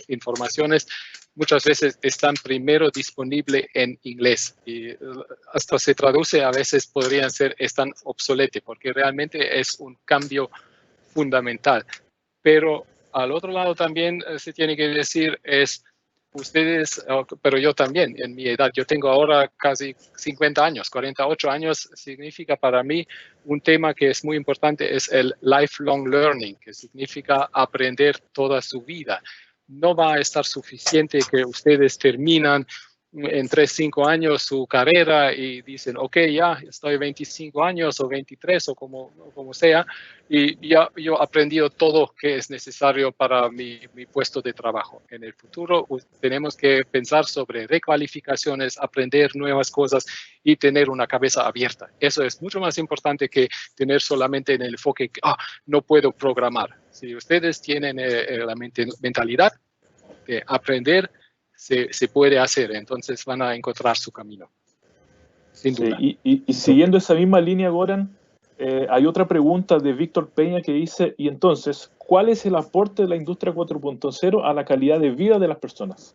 informaciones muchas veces están primero disponibles en inglés y hasta se traduce, a veces están obsoletos porque realmente es un cambio fundamental. Pero al otro lado también se tiene que decir ustedes, pero yo también, en mi edad, yo tengo ahora casi 50 años, 48 años, significa para mí un tema que es muy importante, es el lifelong learning, que significa aprender toda su vida. No va a estar suficiente que ustedes terminan en 3, 5 años su carrera y dicen, ok, ya estoy 25 años o 23 o como sea, y ya yo he aprendido todo que es necesario para mi puesto de trabajo. En el futuro tenemos que pensar sobre recualificaciones, aprender nuevas cosas y tener una cabeza abierta. Eso es mucho más importante que tener solamente en el enfoque que no puedo programar. Si ustedes tienen la mentalidad de aprender, se puede hacer, entonces van a encontrar su camino, sin duda. Sí, y siguiendo esa misma línea, Goran, hay otra pregunta de Víctor Peña que dice, y entonces, ¿cuál es el aporte de la industria 4.0 a la calidad de vida de las personas?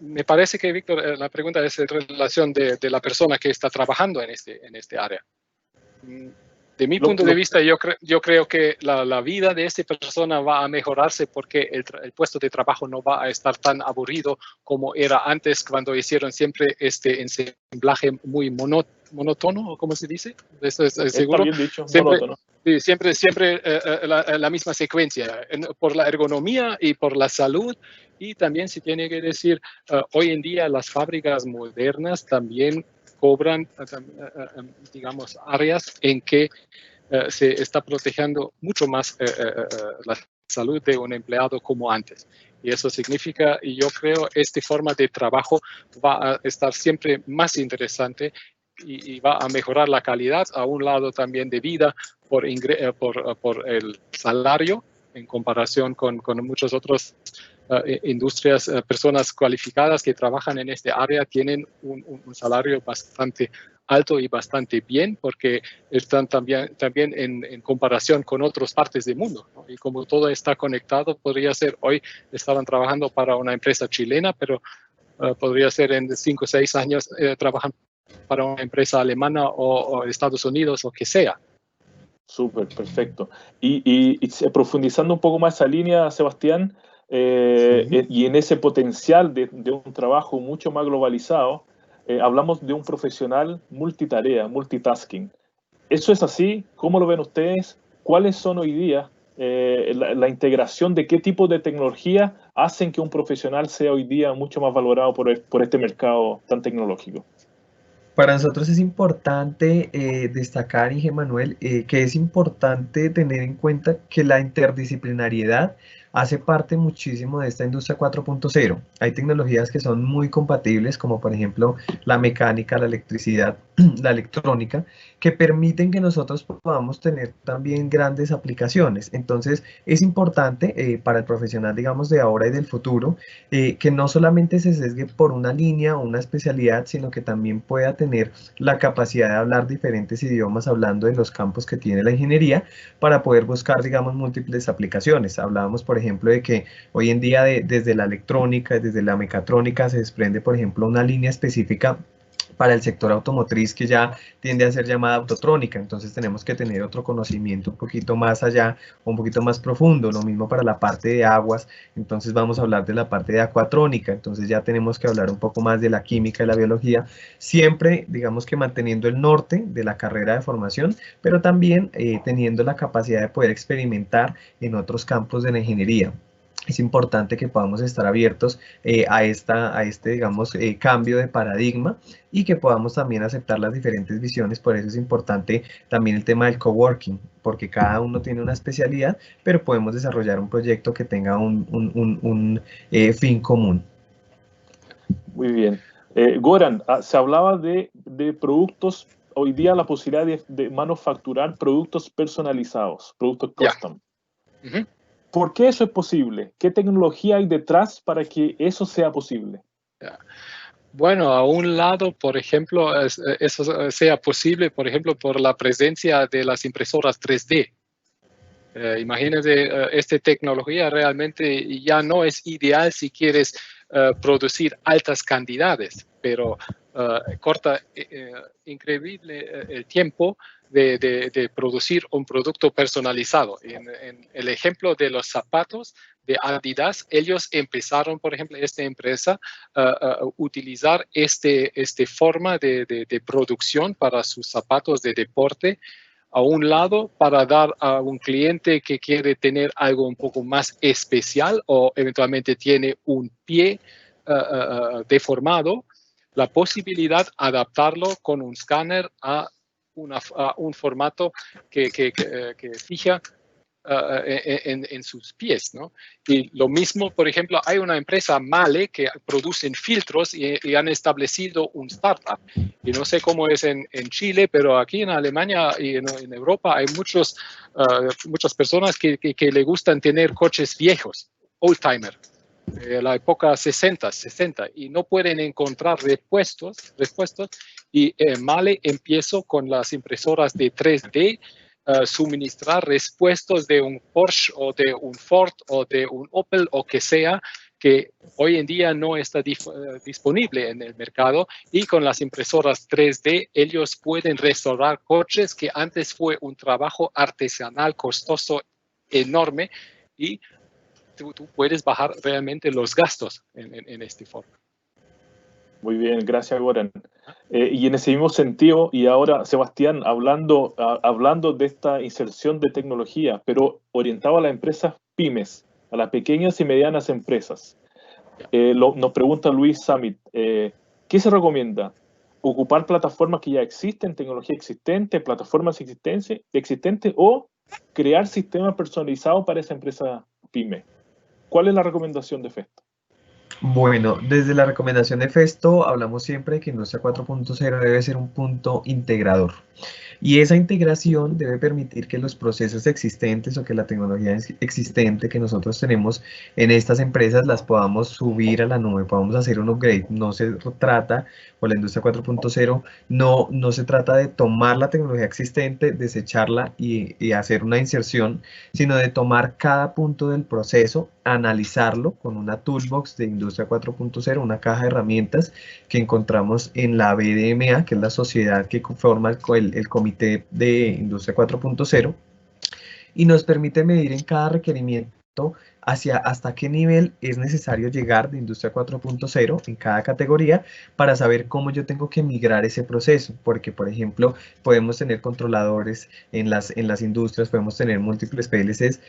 Me parece que, Víctor, la pregunta es en relación de la persona que está trabajando en este área. De mi punto de vista, yo creo que la vida de esta persona va a mejorarse porque el puesto de trabajo no va a estar tan aburrido como era antes, cuando hicieron siempre este ensamblaje muy monótono, ¿o cómo se dice? ¿Eso es seguro? Está bien dicho, siempre, monótono. Sí, siempre la misma secuencia, por la ergonomía y por la salud. Y también se tiene que decir, hoy en día las fábricas modernas también cobran, digamos, áreas en que se está protegiendo mucho más la salud de un empleado como antes. Y eso significa, y yo creo, esta forma de trabajo va a estar siempre más interesante y va a mejorar la calidad, a un lado también de vida por el salario en comparación con muchos otros industrias. Personas cualificadas que trabajan en este área tienen un salario bastante alto y bastante bien, porque están también en comparación con otras partes del mundo, ¿no? Y como todo está conectado, podría ser hoy estaban trabajando para una empresa chilena, pero podría ser en 5 o 6 años trabajan para una empresa alemana o Estados Unidos, o que sea. Súper, perfecto. Y profundizando un poco más esa línea, Sebastián, sí, y en ese potencial de un trabajo mucho más globalizado, hablamos de un profesional multitarea, multitasking. ¿Eso es así? ¿Cómo lo ven ustedes? ¿Cuáles son hoy día la integración de qué tipo de tecnología hacen que un profesional sea hoy día mucho más valorado por este mercado tan tecnológico? Para nosotros es importante destacar, Inge Manuel, que es importante tener en cuenta que la interdisciplinariedad hace parte muchísimo de esta industria 4.0. Hay tecnologías que son muy compatibles, como por ejemplo la mecánica, la electricidad, la electrónica, que permiten que nosotros podamos tener también grandes aplicaciones. Entonces es importante para el profesional, digamos, de ahora y del futuro, que no solamente se sesgue por una línea o una especialidad, sino que también pueda tener la capacidad de hablar diferentes idiomas hablando de los campos que tiene la ingeniería para poder buscar, digamos, múltiples aplicaciones. Hablábamos, por ejemplo, de que hoy en día desde la electrónica, desde la mecatrónica se desprende, por ejemplo, una línea específica para el sector automotriz que ya tiende a ser llamada autotrónica. Entonces tenemos que tener otro conocimiento un poquito más allá, un poquito más profundo. Lo mismo para la parte de aguas. Entonces vamos a hablar de la parte de acuatrónica. Entonces ya tenemos que hablar un poco más de la química y la biología, siempre digamos que manteniendo el norte de la carrera de formación, pero también teniendo la capacidad de poder experimentar en otros campos de la ingeniería. Es importante que podamos estar abiertos a este, digamos, cambio de paradigma y que podamos también aceptar las diferentes visiones. Por eso es importante también el tema del coworking, porque cada uno tiene una especialidad, pero podemos desarrollar un proyecto que tenga un fin común. Muy bien. Goran, se hablaba de productos, hoy día la posibilidad de manufacturar productos personalizados, productos custom. Yeah. ¿Por qué eso es posible? ¿Qué tecnología hay detrás para que eso sea posible? Bueno, a un lado, por ejemplo, eso sea posible, por ejemplo, por la presencia de las impresoras 3D. Imagínate, esta tecnología realmente ya no es ideal si quieres producir altas cantidades, pero corta increíble el tiempo de producir un producto personalizado. En el ejemplo de los zapatos de Adidas, ellos empezaron, por ejemplo, esta empresa a utilizar esta forma de producción para sus zapatos de deporte a un lado para dar a un cliente que quiere tener algo un poco más especial o eventualmente tiene un pie deformado, la posibilidad de adaptarlo con un escáner a un formato que fija en sus pies, ¿no? Y lo mismo, por ejemplo, hay una empresa Male que producen filtros y han establecido un startup. Y no sé cómo es en Chile, pero aquí en Alemania y en Europa hay muchas personas que le gustan tener coches viejos, oldtimer. la época 60, y no pueden encontrar repuestos y Male empiezo con las impresoras de 3D suministrar repuestos de un Porsche o de un Ford o de un Opel o que sea, que hoy en día no está disponible en el mercado, y con las impresoras 3D ellos pueden restaurar coches que antes fue un trabajo artesanal costoso enorme, y tú puedes bajar realmente los gastos en esta forma. Muy bien, gracias, Goran. Y en ese mismo sentido, y ahora, Sebastián, hablando de esta inserción de tecnología, pero orientado a las empresas pymes, a las pequeñas y medianas empresas. Nos pregunta Luis Summit, ¿qué se recomienda? ¿Ocupar plataformas que ya existen, tecnología existente, plataformas existentes, o crear sistemas personalizados para esa empresa pyme? ¿Cuál es la recomendación de Festo? Bueno, desde la recomendación de Festo hablamos siempre de que Industria 4.0 debe ser un punto integrador. Y esa integración debe permitir que los procesos existentes o que la tecnología existente que nosotros tenemos en estas empresas las podamos subir a la nube, podamos hacer un upgrade. No se trata, por la Industria 4.0, no se trata de tomar la tecnología existente, desecharla y hacer una inserción, sino de tomar cada punto del proceso, analizarlo con una toolbox de Industria 4.0, una caja de herramientas que encontramos en la BDMA, que es la sociedad que conforma el Comité de Industria 4.0, y nos permite medir en cada requerimiento hasta qué nivel es necesario llegar de Industria 4.0 en cada categoría para saber cómo yo tengo que migrar ese proceso, porque por ejemplo podemos tener controladores en las industrias, podemos tener múltiples PLCs,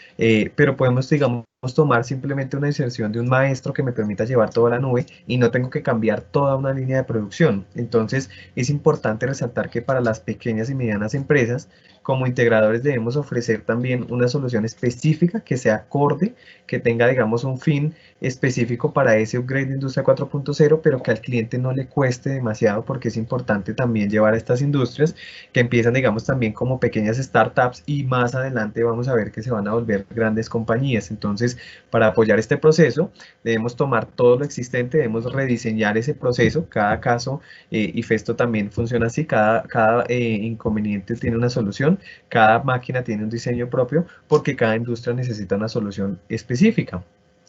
pero podemos, digamos, tomar simplemente una inserción de un maestro que me permita llevar toda la nube y no tengo que cambiar toda una línea de producción. Entonces es importante resaltar que para las pequeñas y medianas empresas, como integradores debemos ofrecer también una solución específica que sea acorde, que tenga, digamos, un fin específico para ese upgrade de Industria 4.0, pero que al cliente no le cueste demasiado, porque es importante también llevar a estas industrias que empiezan, digamos, también como pequeñas startups y más adelante vamos a ver que se van a volver grandes compañías. Entonces, para apoyar este proceso, debemos tomar todo lo existente, debemos rediseñar ese proceso, cada caso, y Festo también funciona así, cada inconveniente tiene una solución, cada máquina tiene un diseño propio, porque cada industria necesita una solución específica.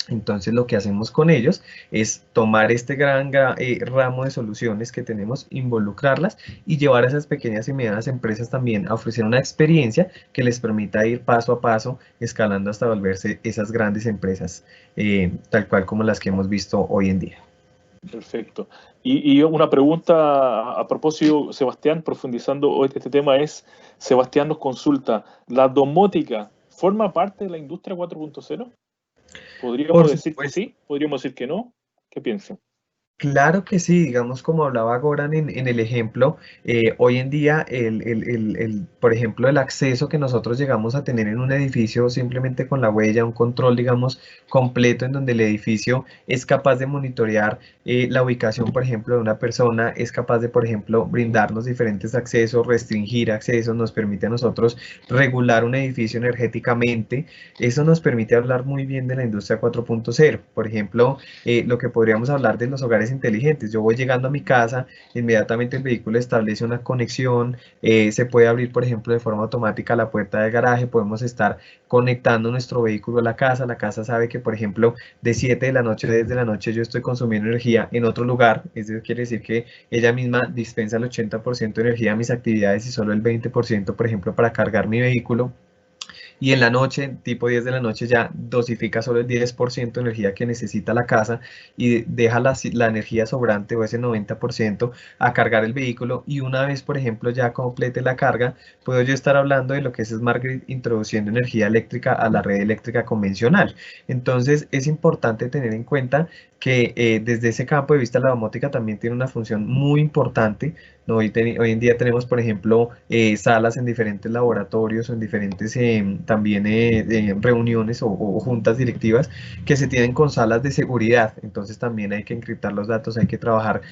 Entonces lo que hacemos con ellos es tomar este gran ramo de soluciones que tenemos, involucrarlas y llevar a esas pequeñas y medianas empresas también a ofrecer una experiencia que les permita ir paso a paso escalando hasta volverse esas grandes empresas, tal cual como las que hemos visto hoy en día. Perfecto. Y una pregunta a propósito, Sebastián, profundizando este tema es, Sebastián nos consulta, ¿la domótica forma parte de la industria 4.0? ¿Podríamos decir que sí? ¿Podríamos decir que no? ¿Qué piensan? Claro que sí, digamos como hablaba Goran en el ejemplo, hoy en día, por ejemplo, el acceso que nosotros llegamos a tener en un edificio simplemente con la huella, un control, digamos, completo en donde el edificio es capaz de monitorear la ubicación, por ejemplo, de una persona, es capaz de, por ejemplo, brindarnos diferentes accesos, restringir accesos, nos permite a nosotros regular un edificio energéticamente. Eso nos permite hablar muy bien de la industria 4.0. Por ejemplo, lo que podríamos hablar de los hogares inteligentes. Yo voy llegando a mi casa, inmediatamente el vehículo establece una conexión, se puede abrir, por ejemplo, de forma automática la puerta del garaje, podemos estar conectando nuestro vehículo a la casa sabe que, por ejemplo, de 7 de la noche, 10 de la noche yo estoy consumiendo energía en otro lugar, eso quiere decir que ella misma dispensa el 80% de energía a mis actividades y solo el 20%, por ejemplo, para cargar mi vehículo. Y en la noche, tipo 10 de la noche, ya dosifica solo el 10% de energía que necesita la casa y deja la energía sobrante o ese 90% a cargar el vehículo, y una vez, por ejemplo, ya complete la carga, puedo yo estar hablando de lo que es Smart Grid, introduciendo energía eléctrica a la red eléctrica convencional. Entonces es importante tener en cuenta que desde ese campo de vista la domótica también tiene una función muy importante, ¿no? Hoy en día tenemos, por ejemplo, salas en diferentes laboratorios o en diferentes también reuniones o juntas directivas que se tienen con salas de seguridad. Entonces también hay que encriptar los datos, hay que trabajar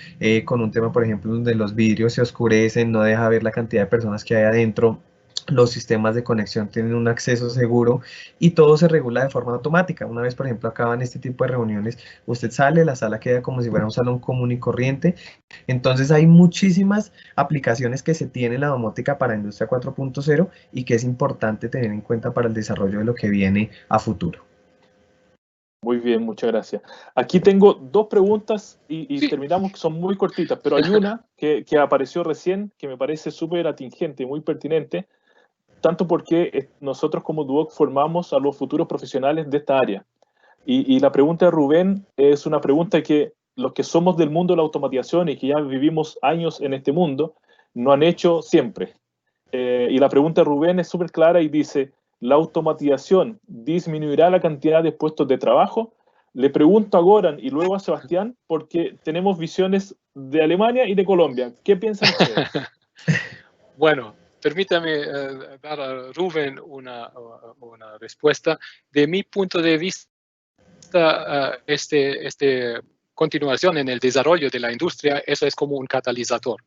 con un tema, por ejemplo, donde los vidrios se oscurecen, no deja ver la cantidad de personas que hay adentro. los sistemas de conexión tienen un acceso seguro y todo se regula de forma automática. Una vez, por ejemplo, acaban este tipo de reuniones, usted sale, la sala queda como si fuera un salón común y corriente. Entonces hay muchísimas aplicaciones que se tiene en la domótica para Industria 4.0 y que es importante tener en cuenta para el desarrollo de lo que viene a futuro. Muy bien, muchas gracias. Aquí tengo dos preguntas y Sí. terminamos, que son muy cortitas, pero hay una que apareció recién que me parece súper atingente y muy pertinente, tanto porque nosotros como Duoc formamos a los futuros profesionales de esta área. Y la pregunta de Rubén es una pregunta que los que somos del mundo de la automatización y que ya vivimos años en este mundo, no han hecho siempre. Y la pregunta de Rubén es súper clara y dice, ¿la automatización disminuirá la cantidad de puestos de trabajo? Le pregunto a Goran y luego a Sebastián, porque tenemos visiones de Alemania y de Colombia. ¿Qué piensan ustedes? Bueno, permítame dar a Rubén una respuesta. De mi punto de vista, continuación en el desarrollo de la industria, eso es como un catalizador.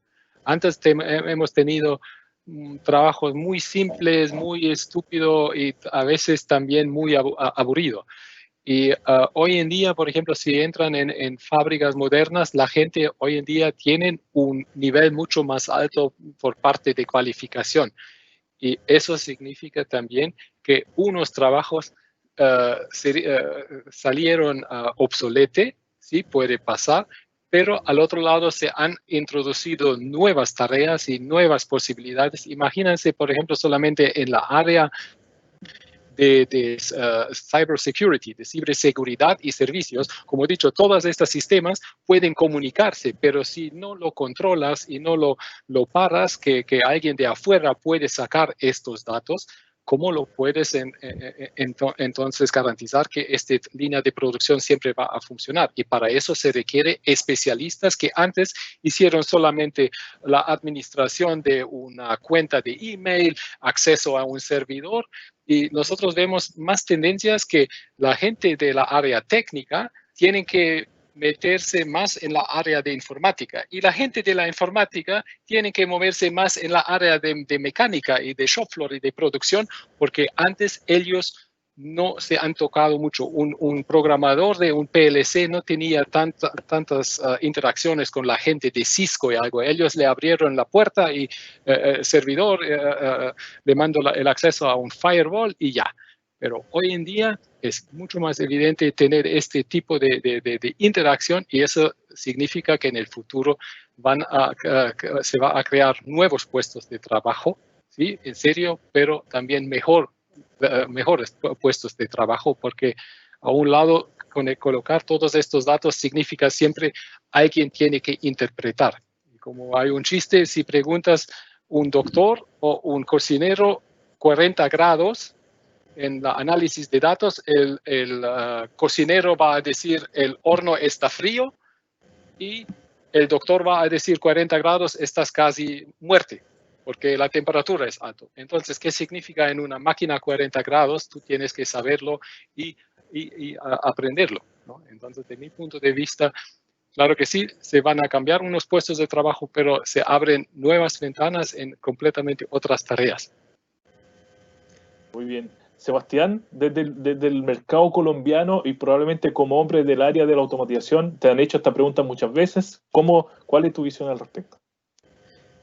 Antes hemos tenido trabajos muy simples, muy estúpidos y a veces también muy aburridos. Y hoy en día, por ejemplo, si entran en fábricas modernas, la gente hoy en día tiene un nivel mucho más alto por parte de cualificación. Y eso significa también que unos trabajos salieron obsoletos, ¿sí? Puede pasar, pero al otro lado se han introducido nuevas tareas y nuevas posibilidades. Imagínense, por ejemplo, solamente en la área de cybersecurity, de ciberseguridad y servicios. Como he dicho, todos estos sistemas pueden comunicarse, pero si no lo controlas y no lo paras, que alguien de afuera puede sacar estos datos, ¿cómo lo puedes entonces garantizar que esta línea de producción siempre va a funcionar? Y para eso se requiere especialistas que antes hicieron solamente la administración de una cuenta de email, acceso a un servidor, y nosotros vemos más tendencias que la gente de la área técnica tienen que meterse más en la área de informática y la gente de la informática tiene que moverse más en la área de mecánica y de shop floor y de producción, porque antes ellos no se han tocado mucho. Un programador de un PLC no tenía tantas interacciones con la gente de Cisco y algo. Ellos le abrieron la puerta y el servidor le mandó el acceso a un firewall y ya. Pero hoy en día es mucho más evidente tener este tipo de interacción y eso significa que en el futuro se va a crear nuevos puestos de trabajo, ¿sí? En serio, pero también mejores puestos de trabajo, porque a un lado colocar todos estos datos significa siempre alguien tiene que interpretar. Y como hay un chiste, si preguntas un doctor o un cocinero 40 grados, en el análisis de datos, el cocinero va a decir el horno está frío y el doctor va a decir 40 grados, estás casi muerte, porque la temperatura es alta. Entonces, ¿qué significa en una máquina 40 grados? Tú tienes que saberlo y aprenderlo, ¿no? Entonces, de mi punto de vista, claro que sí, se van a cambiar unos puestos de trabajo, pero se abren nuevas ventanas en completamente otras tareas. Muy bien. Sebastián, desde el mercado colombiano y probablemente como hombre del área de la automatización, te han hecho esta pregunta muchas veces. ¿Cuál es tu visión al respecto?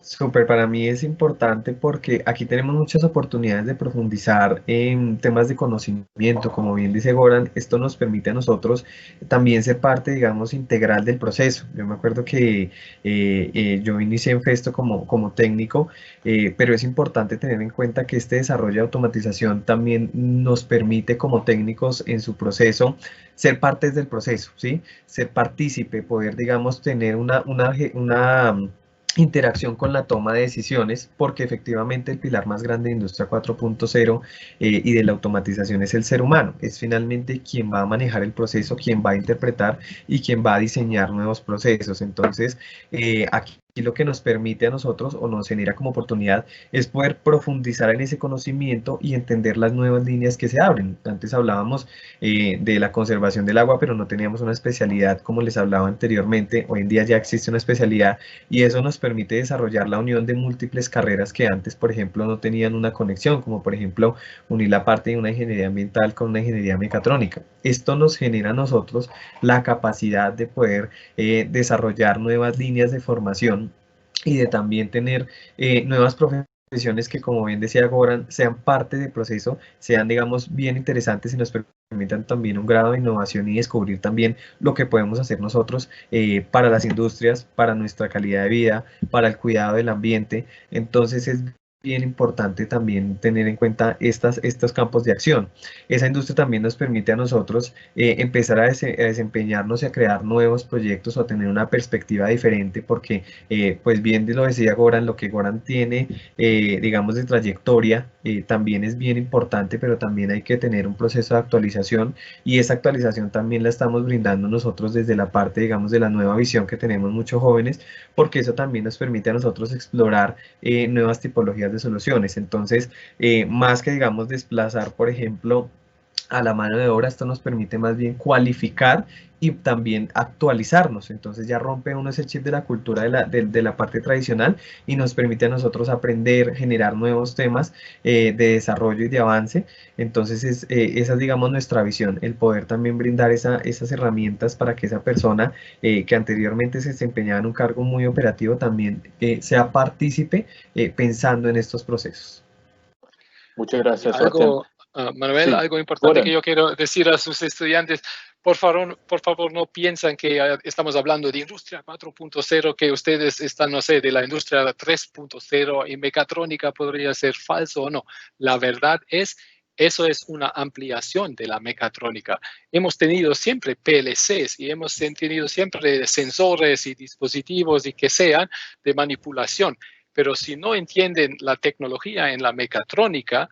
Súper, para mí es importante porque aquí tenemos muchas oportunidades de profundizar en temas de conocimiento, como bien dice Goran, esto nos permite a nosotros también ser parte, digamos, integral del proceso. Yo me acuerdo que yo inicié en Festo como técnico, pero es importante tener en cuenta que este desarrollo de automatización también nos permite como técnicos en su proceso ser partes del proceso, ¿sí? Ser partícipe, poder, digamos, tener una interacción con la toma de decisiones, porque efectivamente el pilar más grande de Industria 4.0 y de la automatización es el ser humano, es finalmente quien va a manejar el proceso, quien va a interpretar y quien va a diseñar nuevos procesos. Entonces, aquí lo que nos permite a nosotros o nos genera como oportunidad es poder profundizar en ese conocimiento y entender las nuevas líneas que se abren. Antes hablábamos de la conservación del agua, pero no teníamos una especialidad como les hablaba anteriormente. Hoy en día ya existe una especialidad y eso nos permite desarrollar la unión de múltiples carreras que antes, por ejemplo, no tenían una conexión, como por ejemplo unir la parte de una ingeniería ambiental con una ingeniería mecatrónica. Esto nos genera a nosotros la capacidad de poder desarrollar nuevas líneas de formación y de también tener nuevas profesiones que, como bien decía Goran, sean parte del proceso, sean, digamos, bien interesantes y nos permitan también un grado de innovación y descubrir también lo que podemos hacer nosotros para las industrias, para nuestra calidad de vida, para el cuidado del ambiente. Entonces es bien importante también tener en cuenta estos campos de acción. Esa industria también nos permite a nosotros empezar a desempeñarnos y a crear nuevos proyectos o a tener una perspectiva diferente porque pues bien lo decía Goran, lo que Goran tiene, digamos, de trayectoria, también es bien importante, pero también hay que tener un proceso de actualización y esa actualización también la estamos brindando nosotros desde la parte, digamos, de la nueva visión que tenemos muchos jóvenes, porque eso también nos permite a nosotros explorar nuevas tipologías de soluciones. Entonces, más que, digamos, desplazar, por ejemplo, a la mano de obra, esto nos permite más bien cualificar y también actualizarnos. Entonces ya rompe uno ese chip de la cultura de la parte tradicional y nos permite a nosotros aprender, generar nuevos temas de desarrollo y de avance. Entonces esa es, digamos, nuestra visión, el poder también brindar esas herramientas para que esa persona que anteriormente se desempeñaba en un cargo muy operativo también sea partícipe pensando en estos procesos. Muchas gracias, Sebastián. Manuel, sí, algo importante que yo quiero decir a sus estudiantes, por favor no piensan que estamos hablando de industria 4.0, que ustedes están, no sé, de la industria 3.0 y mecatrónica podría ser falso o no. La verdad es, eso es una ampliación de la mecatrónica. Hemos tenido siempre PLCs y hemos tenido siempre sensores y dispositivos y que sean de manipulación, pero si no entienden la tecnología en la mecatrónica,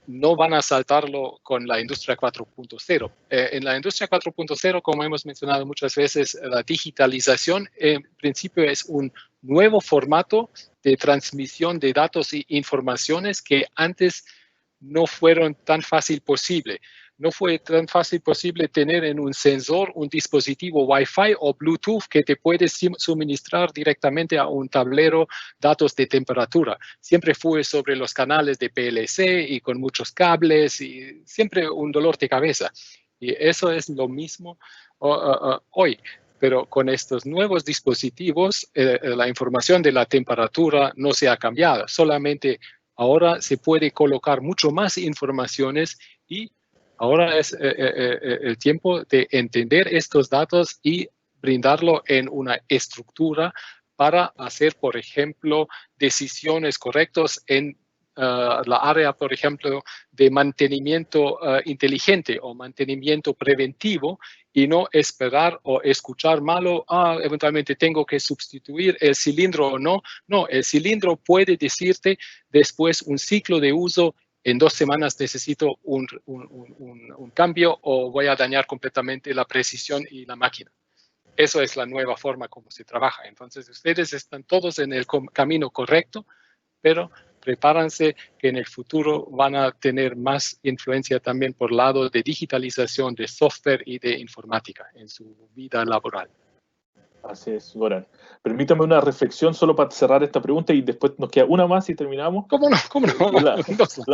no van a saltarlo con la industria 4.0. En la industria 4.0, como hemos mencionado muchas veces, la digitalización en principio es un nuevo formato de transmisión de datos e informaciones que antes no fueron tan fácil posible. No fue tan fácil posible tener en un sensor un dispositivo Wi-Fi o Bluetooth que te puede suministrar directamente a un tablero datos de temperatura. Siempre fue sobre los canales de PLC y con muchos cables y siempre un dolor de cabeza. Y eso es lo mismo hoy. Pero con estos nuevos dispositivos, la información de la temperatura no se ha cambiado. Solamente ahora se puede colocar mucho más informaciones y ahora es el tiempo de entender estos datos y brindarlo en una estructura para hacer, por ejemplo, decisiones correctas en la área, por ejemplo, de mantenimiento inteligente o mantenimiento preventivo y no esperar o escuchar malo, eventualmente tengo que sustituir el cilindro o no. No, el cilindro puede decirte después un ciclo de uso. En 2 semanas necesito un cambio o voy a dañar completamente la precisión y la máquina. Eso es la nueva forma como se trabaja. Entonces, ustedes están todos en el camino correcto, pero prepárense que en el futuro van a tener más influencia también por lado de digitalización, de software y de informática en su vida laboral. Así es, Goran. Permítame una reflexión solo para cerrar esta pregunta y después nos queda una más y terminamos. ¿Cómo no? ¿Cómo no?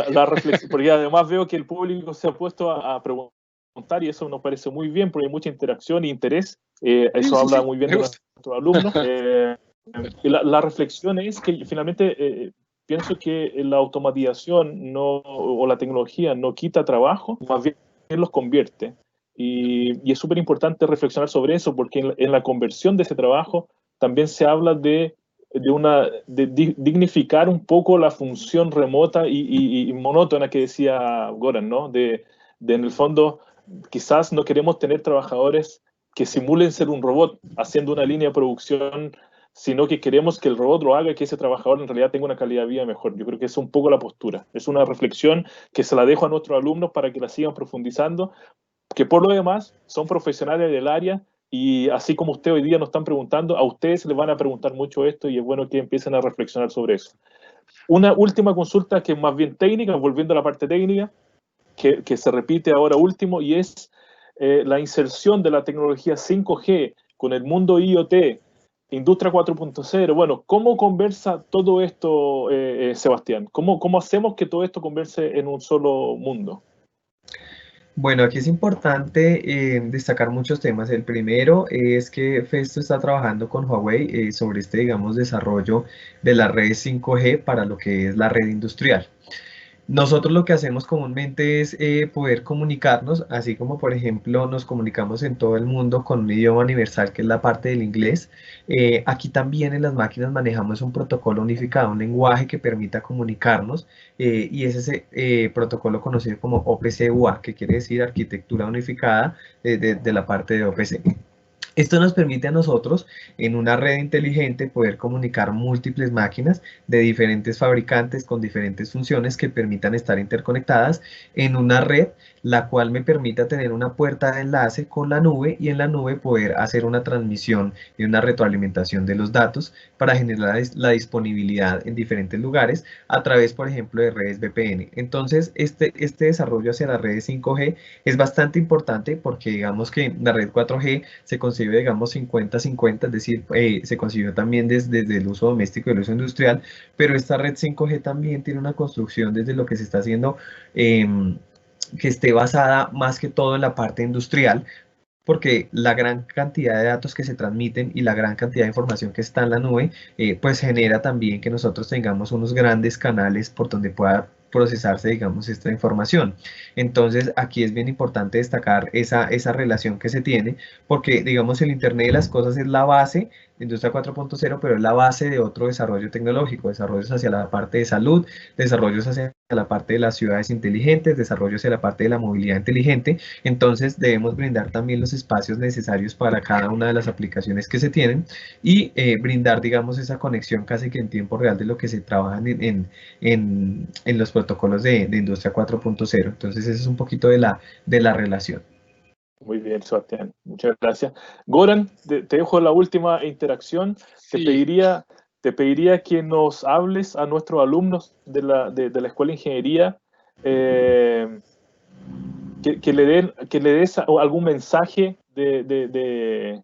La reflexión, porque además veo que el público se ha puesto a preguntar y eso nos parece muy bien porque hay mucha interacción e interés. Eso habla muy bien de nuestros alumnos. La reflexión es que finalmente pienso que la automatización o la tecnología no quita trabajo, más bien los convierte. Y es súper importante reflexionar sobre eso, porque en la conversión de ese trabajo también se habla de dignificar un poco la función remota y monótona que decía Goran, ¿no? En el fondo, quizás no queremos tener trabajadores que simulen ser un robot haciendo una línea de producción, sino que queremos que el robot lo haga y que ese trabajador en realidad tenga una calidad de vida mejor. Yo creo que es un poco la postura. Es una reflexión que se la dejo a nuestros alumnos para que la sigan profundizando, que por lo demás son profesionales del área y así como usted hoy día nos están preguntando, a ustedes les van a preguntar mucho esto y es bueno que empiecen a reflexionar sobre eso. Una última consulta que es más bien técnica, volviendo a la parte técnica, que se repite ahora último, y es la inserción de la tecnología 5G con el mundo IoT, Industria 4.0. Bueno, ¿cómo conversa todo esto, Sebastián? ¿Cómo hacemos que todo esto converse en un solo mundo? Bueno, aquí es importante destacar muchos temas. El primero es que Festo está trabajando con Huawei sobre este, digamos, desarrollo de las redes 5G para lo que es la red industrial. Nosotros lo que hacemos comúnmente es poder comunicarnos, así como por ejemplo nos comunicamos en todo el mundo con un idioma universal que es la parte del inglés. Aquí también en las máquinas manejamos un protocolo unificado, un lenguaje que permita comunicarnos y es ese protocolo conocido como OPC-UA, que quiere decir Arquitectura Unificada de la parte de OPC. Esto nos permite a nosotros, en una red inteligente, poder comunicar múltiples máquinas de diferentes fabricantes con diferentes funciones que permitan estar interconectadas en una red, la cual me permita tener una puerta de enlace con la nube y en la nube poder hacer una transmisión y una retroalimentación de los datos para generar la disponibilidad en diferentes lugares a través, por ejemplo, de redes VPN. Entonces, este desarrollo hacia las redes 5G es bastante importante porque digamos que la red 4G se concibe, digamos, 50-50, es decir, se concibió también desde el uso doméstico y el uso industrial, pero esta red 5G también tiene una construcción desde lo que se está haciendo que esté basada más que todo en la parte industrial, porque la gran cantidad de datos que se transmiten y la gran cantidad de información que está en la nube, pues genera también que nosotros tengamos unos grandes canales por donde pueda procesarse, digamos, esta información. Entonces, aquí es bien importante destacar esa relación que se tiene, porque, digamos, el Internet de las cosas es la base, la industria 4.0, pero es la base de otro desarrollo tecnológico, desarrollos hacia la parte de salud, desarrollos hacia la parte de las ciudades inteligentes, desarrollos hacia la parte de la movilidad inteligente. Entonces, debemos brindar también los espacios necesarios para cada una de las aplicaciones que se tienen y brindar, digamos, esa conexión casi que en tiempo real de lo que se trabaja en los protocolos de industria 4.0. Entonces, eso es un poquito de la relación. Muy bien, Sebastián. Muchas gracias. Goran, te dejo la última interacción. Sí. Te pediría que nos hables a nuestros alumnos de la Escuela de Ingeniería, que le des algún mensaje de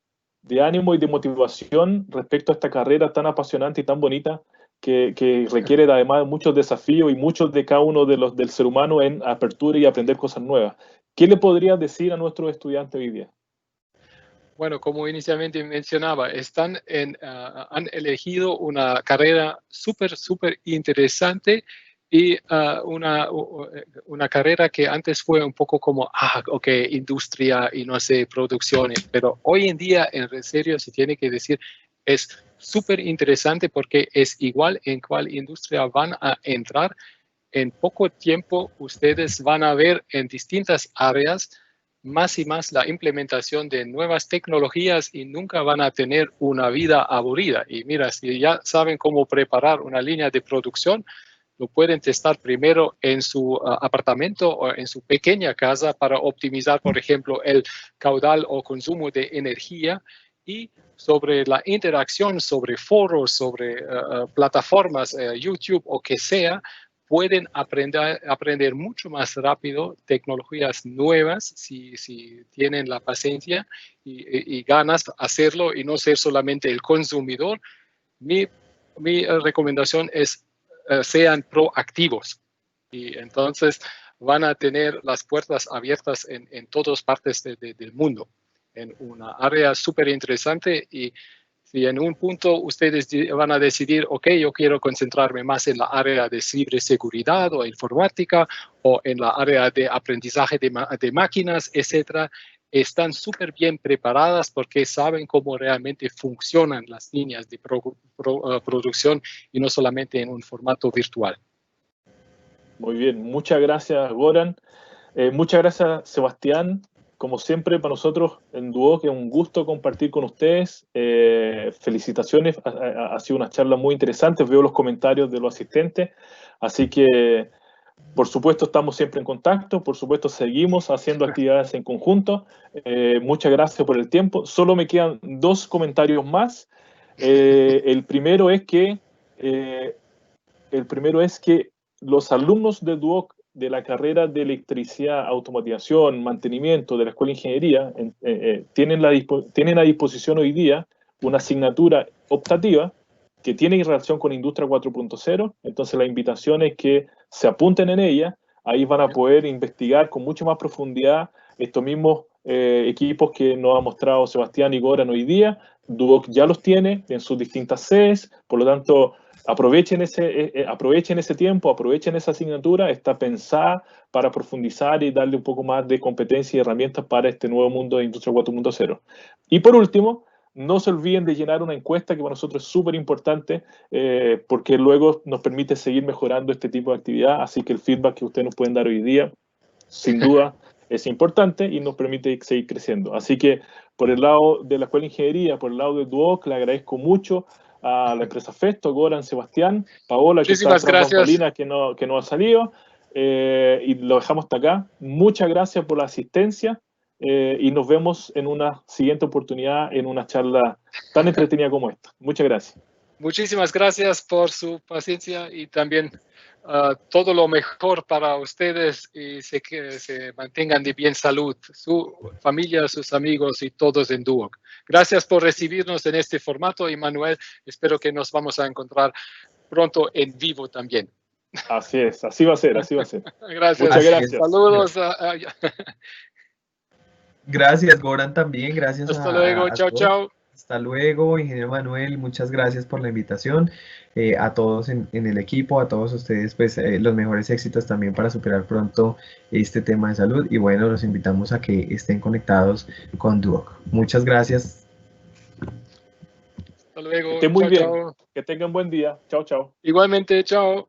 ánimo y de motivación respecto a esta carrera tan apasionante y tan bonita que requiere además muchos desafíos y muchos de cada uno del ser humano en apertura y aprender cosas nuevas. ¿Qué le podrías decir a nuestros estudiantes hoy día? Bueno, como inicialmente mencionaba, han elegido una carrera súper interesante y una carrera que antes fue un poco como, ok, industria y no sé, producciones, pero hoy en día, en serio, se tiene que decir, es súper interesante porque es igual en cuál industria van a entrar. En poco tiempo ustedes van a ver en distintas áreas más y más la implementación de nuevas tecnologías y nunca van a tener una vida aburrida. Y mira, si ya saben cómo preparar una línea de producción, lo pueden testar primero en su apartamento o en su pequeña casa para optimizar, por ejemplo, el caudal o consumo de energía y sobre la interacción, sobre foros, sobre plataformas, YouTube o que sea, pueden aprender mucho más rápido tecnologías nuevas si tienen la paciencia y ganas de hacerlo y no ser solamente el consumidor. Mi recomendación es sean proactivos y entonces van a tener las puertas abiertas en todas partes del mundo, en una área súper interesante. Y si en un punto ustedes van a decidir, ok, yo quiero concentrarme más en la área de ciberseguridad o informática o en la área de aprendizaje de máquinas, etcétera, están súper bien preparadas porque saben cómo realmente funcionan las líneas de producción y no solamente en un formato virtual. Muy bien, muchas gracias, Goran. Muchas gracias, Sebastián. Como siempre, para nosotros en Duoc es un gusto compartir con ustedes. Felicitaciones, ha sido una charla muy interesante. Veo los comentarios de los asistentes, así que Por supuesto, estamos siempre en contacto, por supuesto, seguimos haciendo actividades en conjunto. Muchas gracias por el tiempo. Solo me quedan 2 comentarios más. El primero es que los alumnos de Duoc de la carrera de electricidad, automatización, mantenimiento de la Escuela de Ingeniería tienen a disposición hoy día una asignatura optativa que tiene relación con Industria 4.0. Entonces la invitación es que se apunten en ella. Ahí van a poder investigar con mucha más profundidad estos mismos equipos que nos ha mostrado Sebastián y Goran hoy día. Duoc ya los tiene en sus distintas sedes, por lo tanto aprovechen ese tiempo, aprovechen esa asignatura. Está pensada para profundizar y darle un poco más de competencia y herramientas para este nuevo mundo de Industria 4.0. Y por último, no se olviden de llenar una encuesta que para nosotros es súper importante porque luego nos permite seguir mejorando este tipo de actividad. Así que el feedback que ustedes nos pueden dar hoy día, sin duda, es importante y nos permite seguir creciendo. Así que por el lado de la Escuela de Ingeniería, por el lado de Duoc, le agradezco mucho a la empresa Festo, Goran, Sebastián, Paola, que está tras bambalinas, que no ha salido, y lo dejamos hasta acá. Muchas gracias por la asistencia. Y nos vemos en una siguiente oportunidad en una charla tan entretenida como esta. Muchas gracias. Muchísimas gracias por su paciencia y también todo lo mejor para ustedes y que se mantengan de bien salud, su familia, sus amigos y todos en Duoc. Gracias por recibirnos en este formato y Manuel, espero que nos vamos a encontrar pronto en vivo también. Así es, así va a ser, así va a ser. Gracias. Muchas gracias. Saludos. Gracias, Goran, también. Gracias. Hasta luego. Chao, chao. Hasta luego, ingeniero Manuel. Muchas gracias por la invitación. A todos en el equipo, a todos ustedes, pues los mejores éxitos también para superar pronto este tema de salud. Y bueno, los invitamos a que estén conectados con Duoc. Muchas gracias. Hasta luego. Que estén muy bien. Chao. Que tengan buen día. Chao, chao. Igualmente, chao.